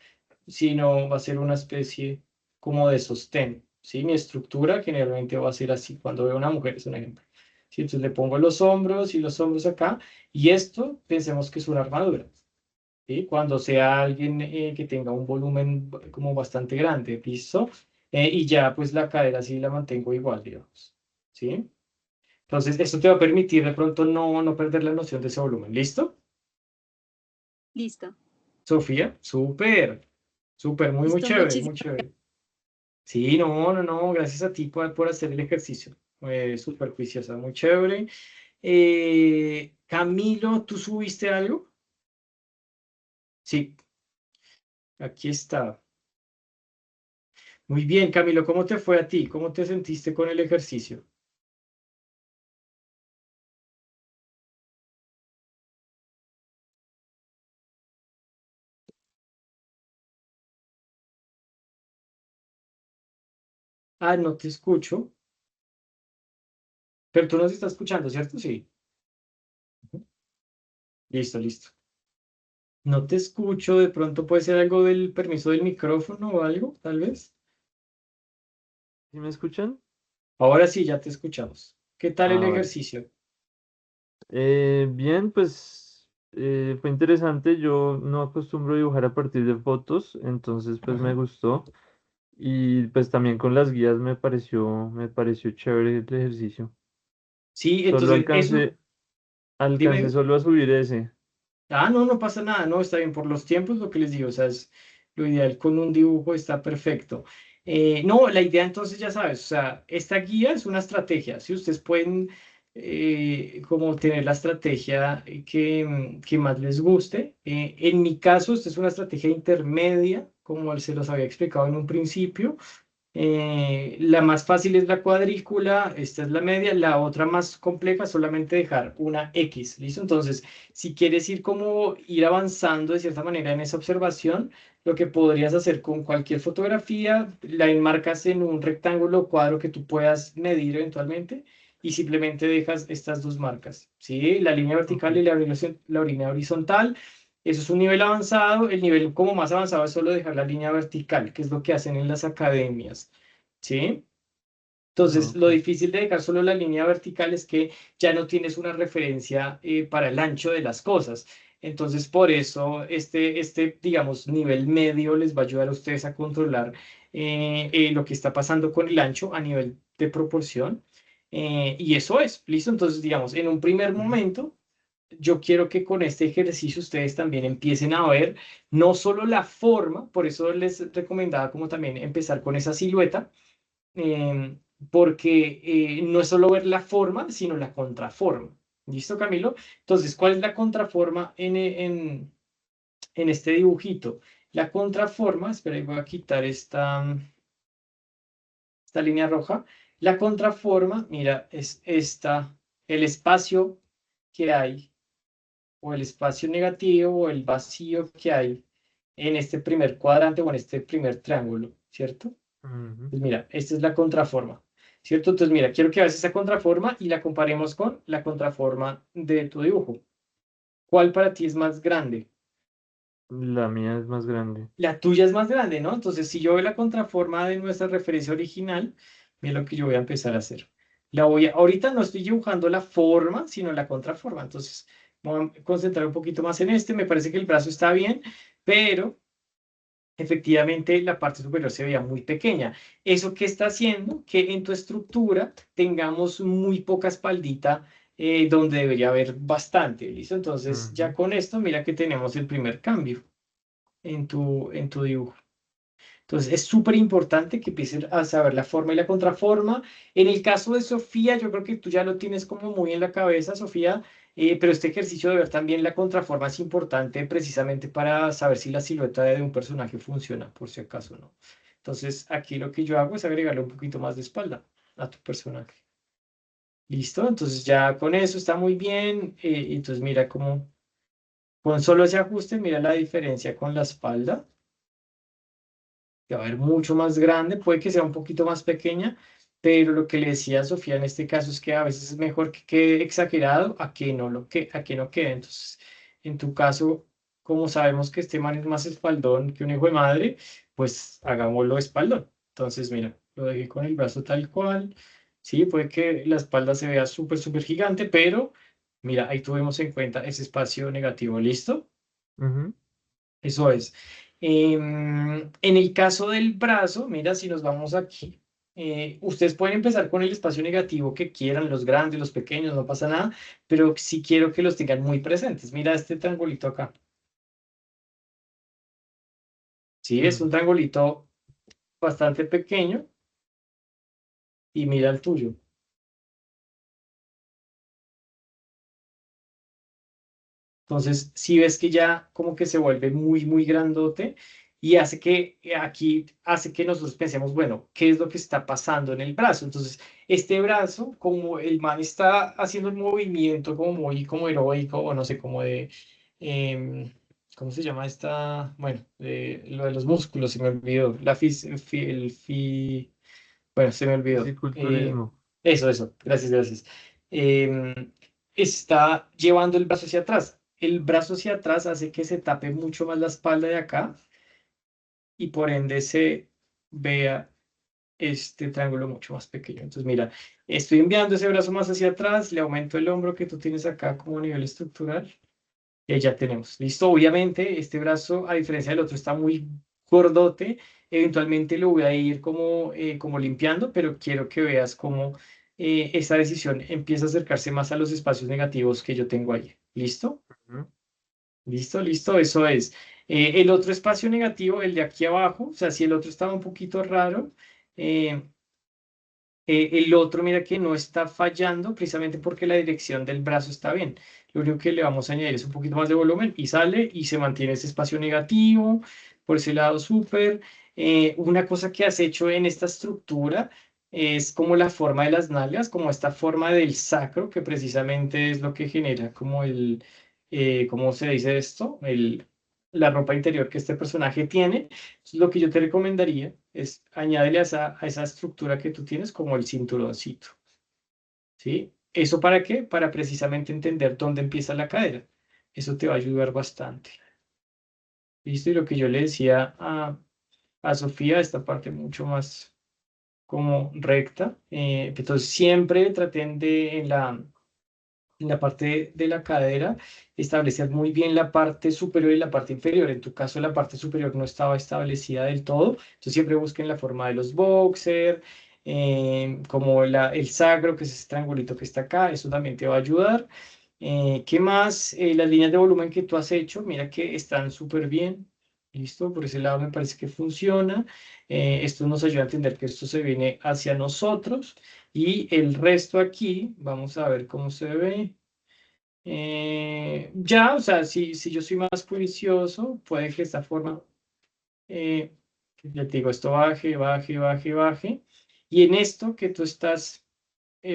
A: sino va a ser una especie como de sostén, ¿sí? Mi estructura generalmente va a ser así, cuando veo a una mujer es un ejemplo, ¿sí? Entonces le pongo los hombros y los hombros acá, y esto pensemos que es una armadura, ¿sí? Cuando sea alguien que tenga un volumen como bastante grande, ¿listo? Y ya pues la cadera sí la mantengo igual, digamos, ¿sí? Entonces esto te va a permitir de pronto no perder la noción de ese volumen, ¿listo?
C: Listo.
A: Sofía, súper, súper, muy
C: Listo,
A: chévere, muy
C: muchísimas.
A: chévere. Sí, no, gracias a ti por hacer el ejercicio. Súper juiciosa, muy chévere. Camilo, ¿tú subiste algo? Sí, aquí está. Muy bien, Camilo, ¿cómo te fue a ti? ¿Cómo te sentiste con el ejercicio? Ah, no te escucho. Pero tú nos estás escuchando, ¿cierto? Sí. Listo, listo. No te escucho. De pronto puede ser algo del permiso del micrófono o algo, tal vez.
D: ¿Sí me escuchan?
A: Ahora sí, ya te escuchamos. ¿Qué tal el
D: Vale.
A: ejercicio?
D: Bien, pues fue interesante. Yo no acostumbro dibujar a partir de fotos, entonces pues me
A: Ajá.
D: gustó. Y pues también con las guías me pareció chévere el ejercicio.
A: Sí,
D: Solo
A: entonces eso,
D: alcancé
A: dime.
D: solo a subir ese.
A: Ah, no, no pasa nada, no, está bien por los tiempos, lo que les digo, o sea, es lo ideal con un dibujo está perfecto. No, la idea entonces ya sabes, o sea, esta guía es una estrategia, si ustedes pueden como tener la estrategia que más les guste. En mi caso, esta es una estrategia intermedia, como se los había explicado en un principio. La más fácil es la cuadrícula, esta es la media, la otra más compleja solamente dejar una X, ¿listo? Entonces, si quieres ir como ir avanzando de cierta manera en esa observación, lo que podrías hacer con cualquier fotografía, la enmarcas en un rectángulo o cuadro que tú puedas medir eventualmente y simplemente dejas estas dos marcas, ¿sí? La línea vertical
D: Ujú.
A: y la línea horizontal. Eso es un nivel avanzado. El nivel como más avanzado es solo dejar la línea vertical, que es lo que hacen en las academias. ¿Sí?
D: Ah,
A: Entonces, lo
D: ok.
A: difícil de dejar solo la línea vertical es que ya no tienes una referencia para el ancho de las cosas. Entonces, por eso, digamos, nivel medio les va a ayudar a ustedes a controlar lo que está pasando con el ancho a nivel de proporción. Y eso es, ¿listo? Entonces, digamos, en un primer
D: Ujú.
A: momento yo quiero que con este ejercicio ustedes también empiecen a ver no solo la forma, por eso les recomendaba como también empezar con esa silueta, eh, porque no es solo ver la forma, sino la contraforma. ¿Listo, Camilo? Entonces, ¿cuál es la contraforma en este dibujito? La contraforma, espera, voy a quitar esta línea roja. La contraforma, mira, es el espacio que hay o el espacio negativo o el vacío que hay en este primer cuadrante o en este primer triángulo, ¿cierto?
D: Ujú.
A: Pues mira, esta es la contraforma, ¿cierto? Entonces mira, quiero que veas esa contraforma y la comparemos con la contraforma de tu dibujo. ¿Cuál para ti es más grande?
D: La mía es más grande.
A: La tuya es más grande, ¿no? Entonces, si yo veo la contraforma de nuestra referencia original, mira lo que yo voy a empezar a hacer. Ahorita no estoy dibujando la forma, sino la contraforma. Entonces, voy a concentrar un poquito más en este. Me parece que el brazo está bien, pero efectivamente la parte superior se veía muy pequeña. ¿Eso qué está haciendo? Que en tu estructura tengamos muy poca espaldita donde debería haber bastante, ¿listo? Entonces, ya
D: Ujú.
A: con esto, mira que tenemos el primer cambio en tu dibujo. Entonces, es súper importante que empieces a saber la forma y la contraforma. En el caso de Sofía, yo creo que tú ya lo tienes como muy en la cabeza, Sofía, pero este ejercicio de ver también la contraforma es importante precisamente para saber si la silueta de un personaje funciona, por si acaso no. Entonces, aquí lo que yo hago es agregarle un poquito más de espalda a tu personaje. ¿Listo? Entonces, ya con eso está muy bien. Entonces, mira cómo con solo ese ajuste, mira la diferencia con la espalda que va a ver mucho más grande, puede que sea un poquito más pequeña, pero lo que le decía a Sofía en este caso es que a veces es mejor que quede exagerado a que a que no quede. Entonces, en tu caso, como sabemos que este man es más espaldón que un hijo de madre, pues hagámoslo espaldón. Entonces, mira, lo dejé con el brazo tal cual. Sí, puede que la espalda se vea súper, súper gigante, pero mira, ahí tuvimos en cuenta ese espacio negativo. ¿Listo?
D: Ujú.
A: Eso es. En el caso del brazo, mira, si nos vamos aquí, ustedes pueden empezar con el espacio negativo que quieran, los grandes, los pequeños, no pasa nada, pero sí quiero que los tengan muy presentes. Mira este triangulito acá. Sí, es un
D: Mm.
A: triangulito bastante pequeño y mira el tuyo. Entonces, si ves que ya como que se vuelve muy, muy grandote y hace que aquí hace que nosotros pensemos, bueno, ¿qué es lo que está pasando en el brazo? Entonces, este brazo, como el man está haciendo un movimiento como muy como heroico o no sé, como de, em, ¿cómo se llama esta? Bueno, lo de los músculos, se me olvidó. Bueno, se me olvidó.
D: Fisiculturismo.
A: Eso, gracias, gracias. Está llevando el brazo hacia atrás. El brazo hacia atrás hace que se tape mucho más la espalda de acá y por ende se vea este triángulo mucho más pequeño. Entonces, mira, estoy enviando ese brazo más hacia atrás, le aumento el hombro que tú tienes acá como nivel estructural y ahí ya tenemos. Listo, obviamente este brazo, a diferencia del otro, está muy gordote. Eventualmente lo voy a ir como limpiando, pero quiero que veas cómo esta decisión empieza a acercarse más a los espacios negativos que yo tengo ahí. ¿Listo?
D: Ujú.
A: Listo, listo, eso es. El otro espacio negativo, el de aquí abajo, o sea, si el otro estaba un poquito raro, eh, el otro, mira que no está fallando precisamente porque la dirección del brazo está bien. Lo único que le vamos a añadir es un poquito más de volumen y sale y se mantiene ese espacio negativo. Por ese lado, súper. Una cosa que has hecho en esta estructura es como la forma de las nalgas, como esta forma del sacro, que precisamente es lo que genera como ¿cómo se dice esto? La ropa interior que este personaje tiene. Entonces, lo que yo te recomendaría es añadirle a esa estructura que tú tienes como el cinturoncito, ¿sí? ¿Eso para qué? Para precisamente entender dónde empieza la cadera. Eso te va a ayudar bastante. ¿Listo? Y lo que yo le decía a Sofía, esta parte mucho más como recta. Entonces, siempre traten de en la parte de la cadera, establecer muy bien la parte superior y la parte inferior. En tu caso, la parte superior no estaba establecida del todo, entonces siempre busquen la forma de los boxer, como el sacro, que es ese triangulito que está acá, eso también te va a ayudar. ¿Qué más? Las líneas de volumen que tú has hecho, mira que están súper bien. Listo, por ese lado me parece que funciona. Esto nos ayuda a entender que esto se viene hacia nosotros. Y el resto aquí, vamos a ver cómo se ve. Ya, o sea, si yo soy más juicioso, puede que esta forma, eh, ya te digo, esto baje, baje, baje, baje. Y en esto que tú estás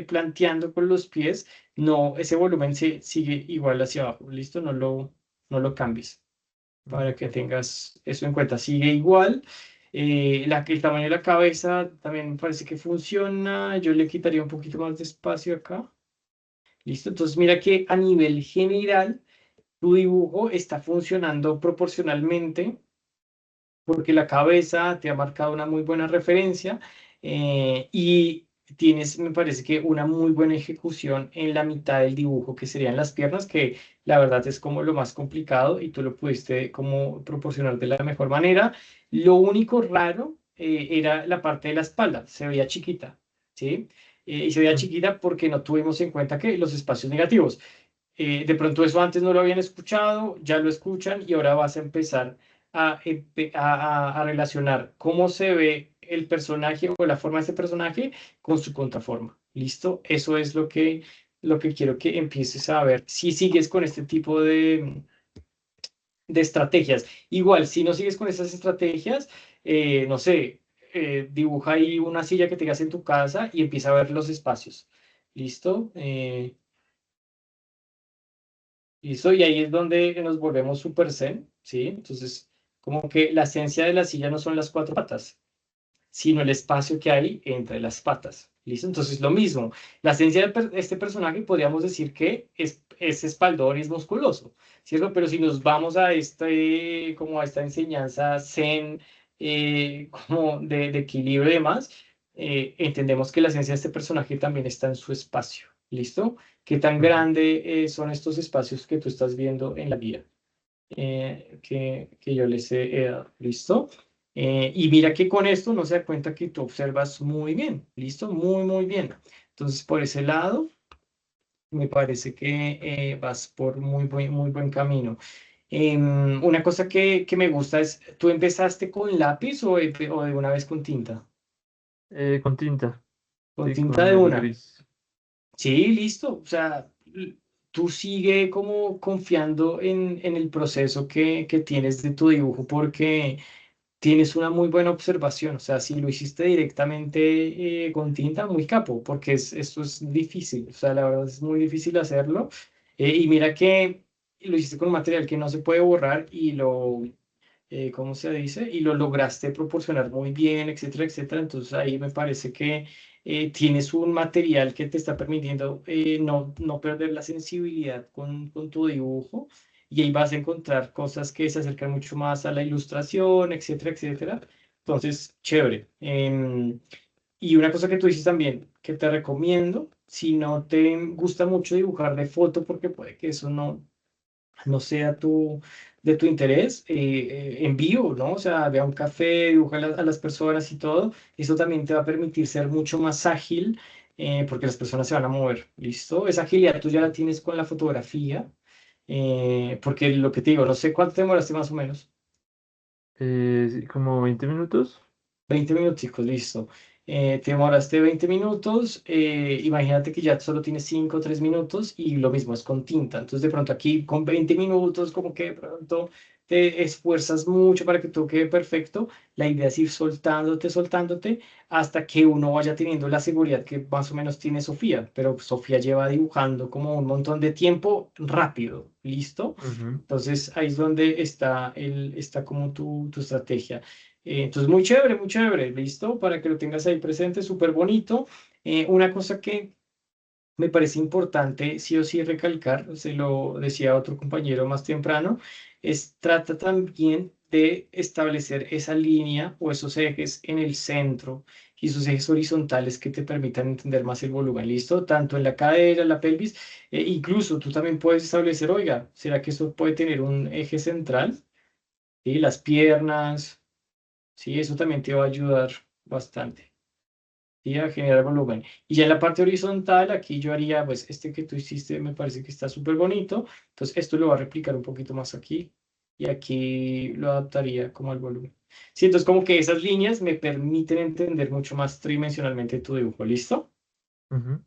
A: planteando con los pies, no, ese volumen se sigue igual hacia abajo, ¿listo? No lo cambies para que
D: Ujú.
A: tengas eso en cuenta. Sigue igual. El tamaño de la cabeza también me parece que funciona. Yo le quitaría un poquito más de espacio acá. ¿Listo? Entonces mira que a nivel general tu dibujo está funcionando proporcionalmente porque la cabeza te ha marcado una muy buena referencia y tienes, me parece que una muy buena ejecución en la mitad del dibujo, que serían las piernas, que la verdad es como lo más complicado y tú lo pudiste como proporcionar de la mejor manera. Lo único raro era la parte de la espalda, se veía chiquita, ¿sí? Y se veía
D: Mm.
A: chiquita porque no tuvimos en cuenta que los espacios negativos. De pronto eso antes no lo habían escuchado, ya lo escuchan y ahora vas a empezar a relacionar cómo se ve el personaje o la forma de ese personaje con su contraforma. ¿Listo? Eso es lo que quiero que empieces a ver. Si sigues con este tipo de estrategias. Igual, si no sigues con esas estrategias, no sé, dibuja ahí una silla que tengas en tu casa y empieza a ver los espacios. ¿Listo? Listo, y ahí es donde nos volvemos super zen, ¿sí? Entonces, como que la esencia de la silla no son las cuatro patas, sino el espacio que hay entre las patas. ¿Listo? Entonces, lo mismo. La esencia de este personaje podríamos decir que es espaldor y es musculoso, ¿cierto? Pero si nos vamos como a esta enseñanza zen, como de equilibrio y demás, entendemos que la esencia de este personaje también está en su espacio. ¿Listo? ¿Qué tan
D: Ujú.
A: grande son estos espacios que tú estás viendo en la guía que yo les he dado? ¿Listo? Y mira que con esto no se da cuenta que tú observas muy bien, ¿listo? Muy, muy bien. Entonces, por ese lado, me parece que vas por muy buen camino. Una cosa que me gusta es, ¿tú empezaste con lápiz o de una vez con tinta?
D: Con tinta,
A: Con
D: sí,
A: tinta
D: con
A: de
D: el
A: una.
D: gris.
A: Sí, listo. O sea, tú sigue como confiando en el proceso que tienes de tu dibujo porque tienes una muy buena observación. O sea, si lo hiciste directamente con tinta, muy capo, porque esto es difícil. O sea, la verdad es muy difícil hacerlo. Y mira que lo hiciste con un material que no se puede borrar y ¿cómo se dice? Y lo lograste proporcionar muy bien, etcétera, etcétera. Entonces ahí me parece que tienes un material que te está permitiendo no perder la sensibilidad con tu dibujo y ahí vas a encontrar cosas que se acercan mucho más a la ilustración, etcétera, etcétera. Entonces, chévere. Y una cosa que tú dices también, que te recomiendo, si no te gusta mucho dibujar de foto, porque puede que eso no sea de tu interés, en vivo, ¿no? O sea, ve a un café, dibuja a las personas y todo. Eso también te va a permitir ser mucho más ágil, porque las personas se van a mover, ¿listo? Esa agilidad tú ya la tienes con la fotografía, porque lo que te digo, no sé cuánto te demoraste más o menos.
D: Sí, como 20 minutos.
A: 20 minuticos, listo. Te demoraste 20 minutos, imagínate que ya solo tienes 5 o 3 minutos y lo mismo es con tinta. Entonces de pronto aquí con 20 minutos como que de pronto te esfuerzas mucho para que todo quede perfecto. La idea es ir soltándote, soltándote hasta que uno vaya teniendo la seguridad que más o menos tiene Sofía. Pero Sofía lleva dibujando como un montón de tiempo rápido, ¿listo?
D: Ujú.
A: Entonces ahí es donde está como tu estrategia. Entonces, muy chévere, listo, para que lo tengas ahí presente, súper bonito. Una cosa que me parece importante, sí o sí, recalcar, se lo decía otro compañero más temprano, es trata también de establecer esa línea o esos ejes en el centro y esos ejes horizontales que te permitan entender más el volumen, listo, tanto en la cadera, la pelvis, incluso tú también puedes establecer, oiga, ¿será que esto puede tener un eje central? ¿Sí? Las piernas. Sí, eso también te va a ayudar bastante, ¿sí? A generar volumen. Y ya en la parte horizontal, aquí yo haría, pues este que tú hiciste me parece que está súper bonito. Entonces esto lo voy a replicar un poquito más aquí y aquí lo adaptaría como al volumen. Sí, entonces como que esas líneas me permiten entender mucho más tridimensionalmente tu dibujo. ¿Listo?
D: Ujú.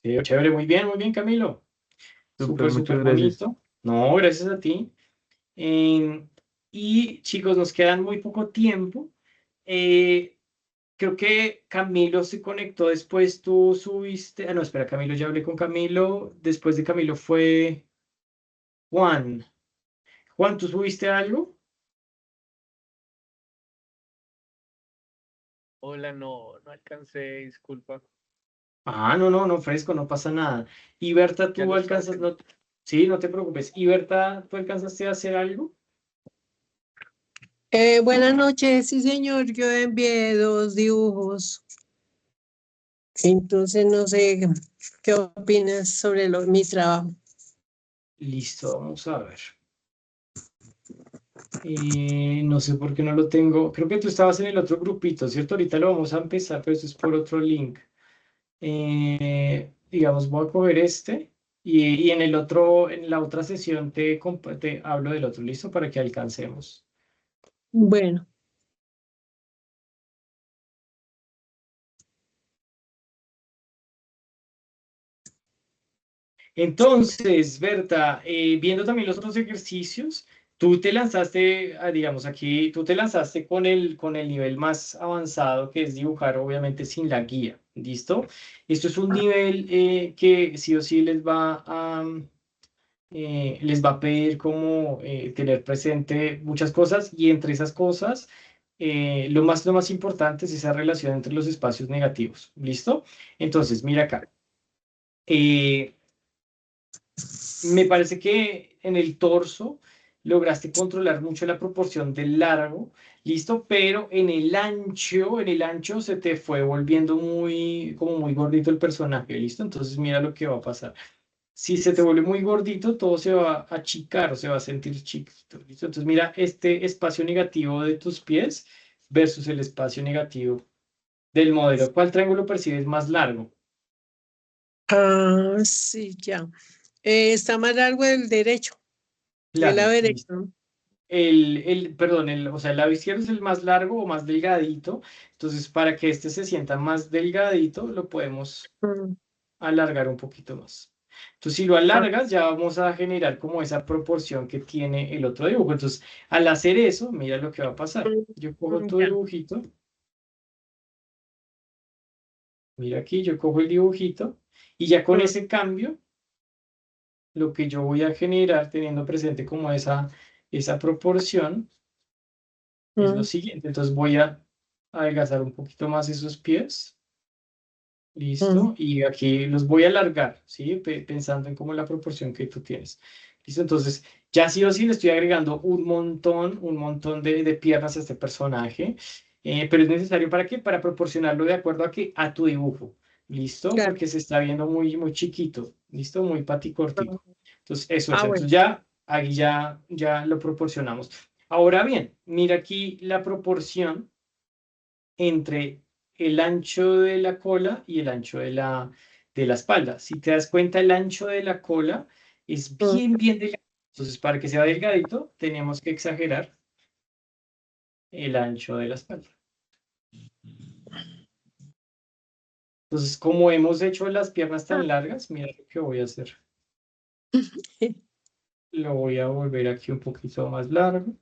A: Sí, chévere, muy bien, Camilo.
D: Súper,
A: Súper,
D: muchas
A: súper
D: gracias.
A: bonito. No, gracias a ti. Em, y chicos, nos quedan muy poco tiempo. Eh, Creo que Camilo se conectó después, tú subiste. Ah, no, espera, Camilo, ya hablé con Camilo. Después de Camilo fue Juan. Juan, ¿tú subiste algo?
E: Hola, no alcancé, disculpa.
A: Ah, no, fresco, no pasa nada. Y Berta,
E: Ya
A: tú
E: lo estaba
A: alcanzas,
E: haciendo.
A: no, sí, no te preocupes. Y Berta, ¿tú alcanzaste a hacer algo?
F: Buenas noches, sí señor, yo envié 2 dibujos, entonces no sé qué opinas sobre mi trabajo.
A: Listo, vamos a ver. No sé por qué no lo tengo. Creo que tú estabas en el otro grupito, ¿cierto? Ahorita lo vamos a empezar, pero eso es por otro link. Digamos, voy a coger este y en el otro, en la otra sesión te hablo del otro, ¿listo? Para que alcancemos.
F: Bueno,
A: Entonces, Berta, viendo también los otros ejercicios, tú te lanzaste, digamos, aquí, tú te lanzaste con el nivel más avanzado, que es dibujar, obviamente, sin la guía, ¿listo? Esto es un nivel que sí o sí les va a pedir como tener presente muchas cosas y entre esas cosas, lo más importante es esa relación entre los espacios negativos. ¿Listo? Entonces, mira acá. Eh, Me parece que en el torso lograste controlar mucho la proporción del largo, listo, pero en el ancho se te fue volviendo como muy gordito el personaje, listo. Entonces mira lo que va a pasar. Si se te vuelve muy gordito, todo se va a achicar o se va a sentir chiquito, ¿listo? Entonces mira este espacio negativo de tus pies versus el espacio negativo del modelo. ¿Cuál triángulo percibes más largo?
F: sí, ya. Está más largo el derecho, el lado
A: Claro,
F: derecho,
A: listo.
F: ¿no?
A: Perdón, o sea, el lado izquierdo es el más largo o más delgadito. Entonces, para que este se sienta más delgadito, lo podemos
F: Mm,
A: alargar un poquito más. Entonces, si lo
F: ah,
A: alargas, ya vamos a generar como esa proporción que tiene el otro dibujo. Entonces, al hacer eso, mira lo que va a pasar. Yo cojo tu
F: ya.
A: dibujito, mira aquí, yo cojo el dibujito y ya con
F: Mm,
A: ese cambio, lo que yo voy a generar, teniendo presente como esa proporción es lo
F: Mm,
A: siguiente. Entonces voy a adelgazar un poquito más esos pies.
F: mm,
A: Listo. Y aquí los voy a alargar, ¿sí? Pensando en cómo la proporción que tú tienes. Listo. Entonces, ya sí o sí le estoy agregando un montón de piernas a este personaje. Pero es necesario ¿para qué? Para proporcionarlo de acuerdo a tu dibujo. ¿Listo?
F: claro.
A: Porque se está viendo muy chiquito. ¿Listo? Muy paticortico. Entonces, eso es.
F: Bueno.
A: Entonces, ya, ahí ya lo proporcionamos. Ahora bien, mira aquí la proporción entre el ancho de la cola y el ancho de la espalda. Si te das cuenta, el ancho de la cola es
F: Mm,
A: bien delgado. Entonces, para que sea delgadito, tenemos que exagerar el ancho de la espalda. Entonces, como hemos hecho las piernas tan largas, mira lo que voy a hacer. Lo voy a volver aquí un poquito más largo.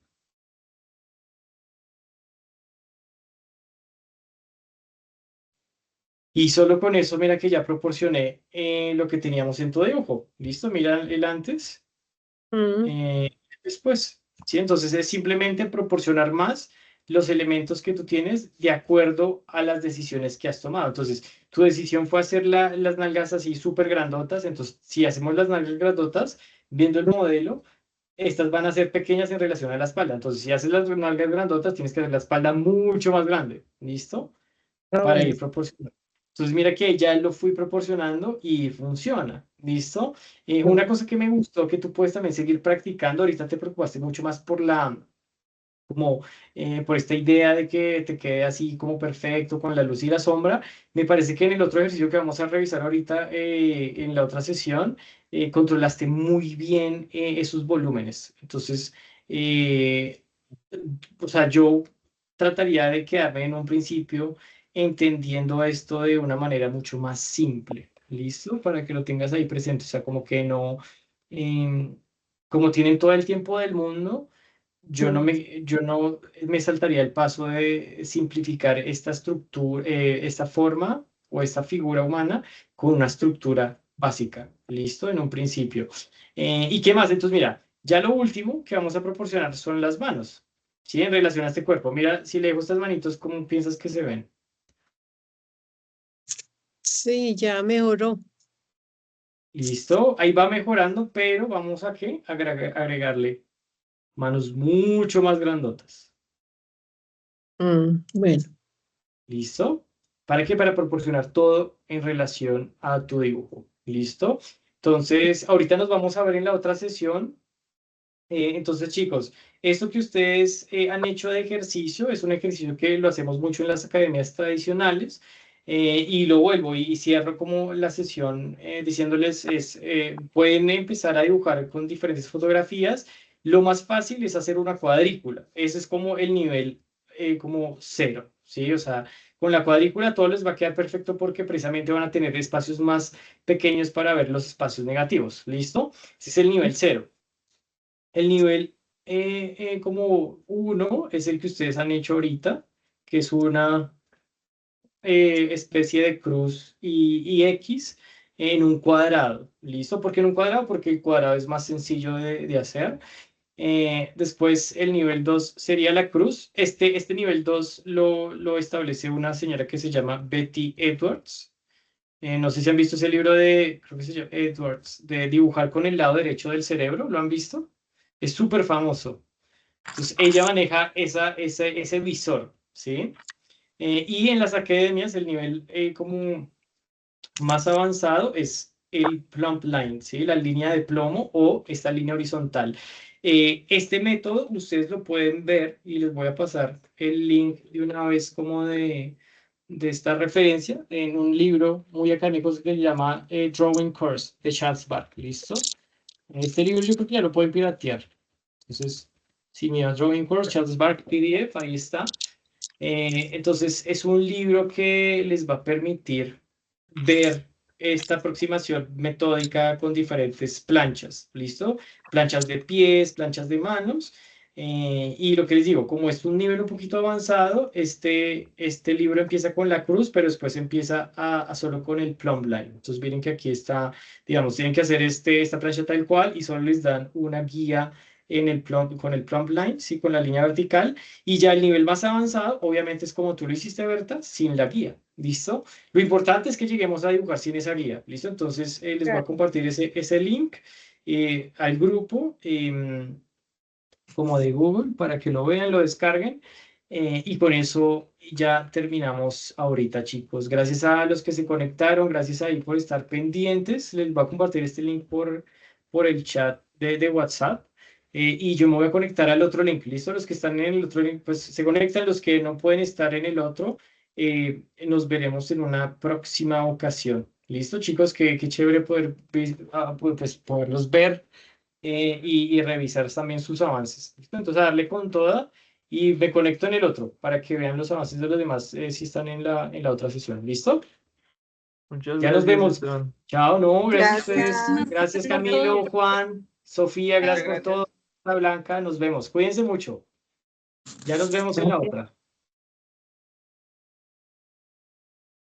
A: Y solo con eso, mira que ya proporcioné lo que teníamos en tu dibujo. ¿Listo? Mira el antes.
F: mm,
A: Después. ¿Sí? Entonces es simplemente proporcionar más los elementos que tú tienes de acuerdo a las decisiones que has tomado. Entonces, tu decisión fue hacer las nalgas así súper grandotas. Entonces, si hacemos las nalgas grandotas, viendo el modelo, estas van a ser pequeñas en relación a la espalda. Entonces, si haces las nalgas grandotas, tienes que hacer la espalda mucho más grande. ¿Listo? Para
F: bueno.
A: ir proporcionando. Entonces, mira que ya lo fui proporcionando y funciona. ¿Listo? Una cosa que me gustó que tú puedes también seguir practicando, ahorita te preocupaste mucho más como por esta idea de que te quede así como perfecto con la luz y la sombra. Me parece que en el otro ejercicio que vamos a revisar ahorita en la otra sesión, controlaste muy bien esos volúmenes. Entonces, eh, o sea, yo trataría de quedarme en un principio entendiendo esto de una manera mucho más simple. ¿Listo? Para que lo tengas ahí presente. O sea, como que no, em, como tienen todo el tiempo del mundo,
F: Mm,
A: yo no me saltaría el paso de simplificar esta estructura, esta forma o esta figura humana con una estructura básica, ¿listo? En un principio. ¿Y qué más? Entonces, mira, ya lo último que vamos a proporcionar son las manos, ¿sí? En relación a este cuerpo. Mira, si le dejo estas manitos, ¿cómo piensas que se ven?
F: sí, ya mejoró.
A: ¿Listo? Ahí va mejorando, pero vamos a ¿qué? Agregarle manos mucho más grandotas.
F: Bueno.
A: ¿Listo? ¿Para qué? Para proporcionar todo en relación a tu dibujo. ¿Listo? Entonces, ahorita nos vamos a ver en la otra sesión. Entonces, chicos, esto que ustedes han hecho de ejercicio es un ejercicio que lo hacemos mucho en las academias tradicionales. Y lo vuelvo y cierro como la sesión diciéndoles pueden empezar a dibujar con diferentes fotografías. Lo más fácil es hacer una cuadrícula. Ese es como el nivel como cero, ¿sí? O sea, con la cuadrícula todo les va a quedar perfecto porque precisamente van a tener espacios más pequeños para ver los espacios negativos. ¿Listo? Ese es el nivel cero. El nivel como uno es el que ustedes han hecho ahorita, que es una especie de cruz y X en un cuadrado. ¿Listo? ¿Por qué en un cuadrado? Porque el cuadrado es más sencillo de hacer. Después el nivel 2 sería la cruz. Este nivel 2 lo establece una señora que se llama Betty Edwards. No sé si han visto ese libro creo que se llama Edwards, de dibujar con el lado derecho del cerebro. ¿Lo han visto? Es súper famoso. Entonces, ella maneja ese visor, ¿sí? Y en las academias, el nivel como más avanzado es el plumb line, ¿sí? La línea de plomo o esta línea horizontal. Este método ustedes lo pueden ver y les voy a pasar el link de una vez como de esta referencia en un libro muy académico que se llama Drawing Course de Charles Bark, ¿listo? Este libro yo creo que ya lo pueden piratear. Entonces, si mira Drawing Course, Charles Bark PDF, ahí está. Entonces, es un libro que les va a permitir ver esta aproximación metódica con diferentes planchas, ¿listo? Planchas de pies, planchas de manos. Y lo que les digo, como es un nivel un poquito avanzado, este libro empieza con la cruz, pero después empieza a solo con el plumb line. Entonces, miren que aquí está, digamos, tienen que hacer esta plancha tal cual y solo les dan una guía con el plumb line, ¿sí? Con la línea vertical. Y ya el nivel más avanzado, obviamente, es como tú lo hiciste, Berta, sin la guía. ¿Listo? Lo importante es que lleguemos a dibujar sin esa guía. ¿Listo? Entonces, les voy a
F: Claro.
A: compartir ese link al grupo como de Google para que lo vean, lo descarguen. Y con eso ya terminamos ahorita, chicos. Gracias a los que se conectaron, gracias ahí por estar pendientes. Les voy a compartir este link por el chat de WhatsApp. Y yo me voy a conectar al otro link. ¿Listo? Los que están en el otro link, pues se conectan. Los que no pueden estar en el otro, nos veremos en una próxima ocasión. ¿Listo, chicos? Qué chévere pues, poderlos ver y revisar también sus avances. ¿Listo? Entonces, a darle con toda y me conecto en el otro para que vean los avances de los demás si están en la otra sesión. ¿Listo?
D: Muchas
A: Ya nos
D: gracias,
A: vemos.
D: Esteban.
A: Chao, no, gracias a
B: Gracias.
A: ustedes. Gracias, Camilo, Juan, Sofía, gracias por todo. Blanca, nos vemos. Cuídense mucho. Ya nos vemos en la otra.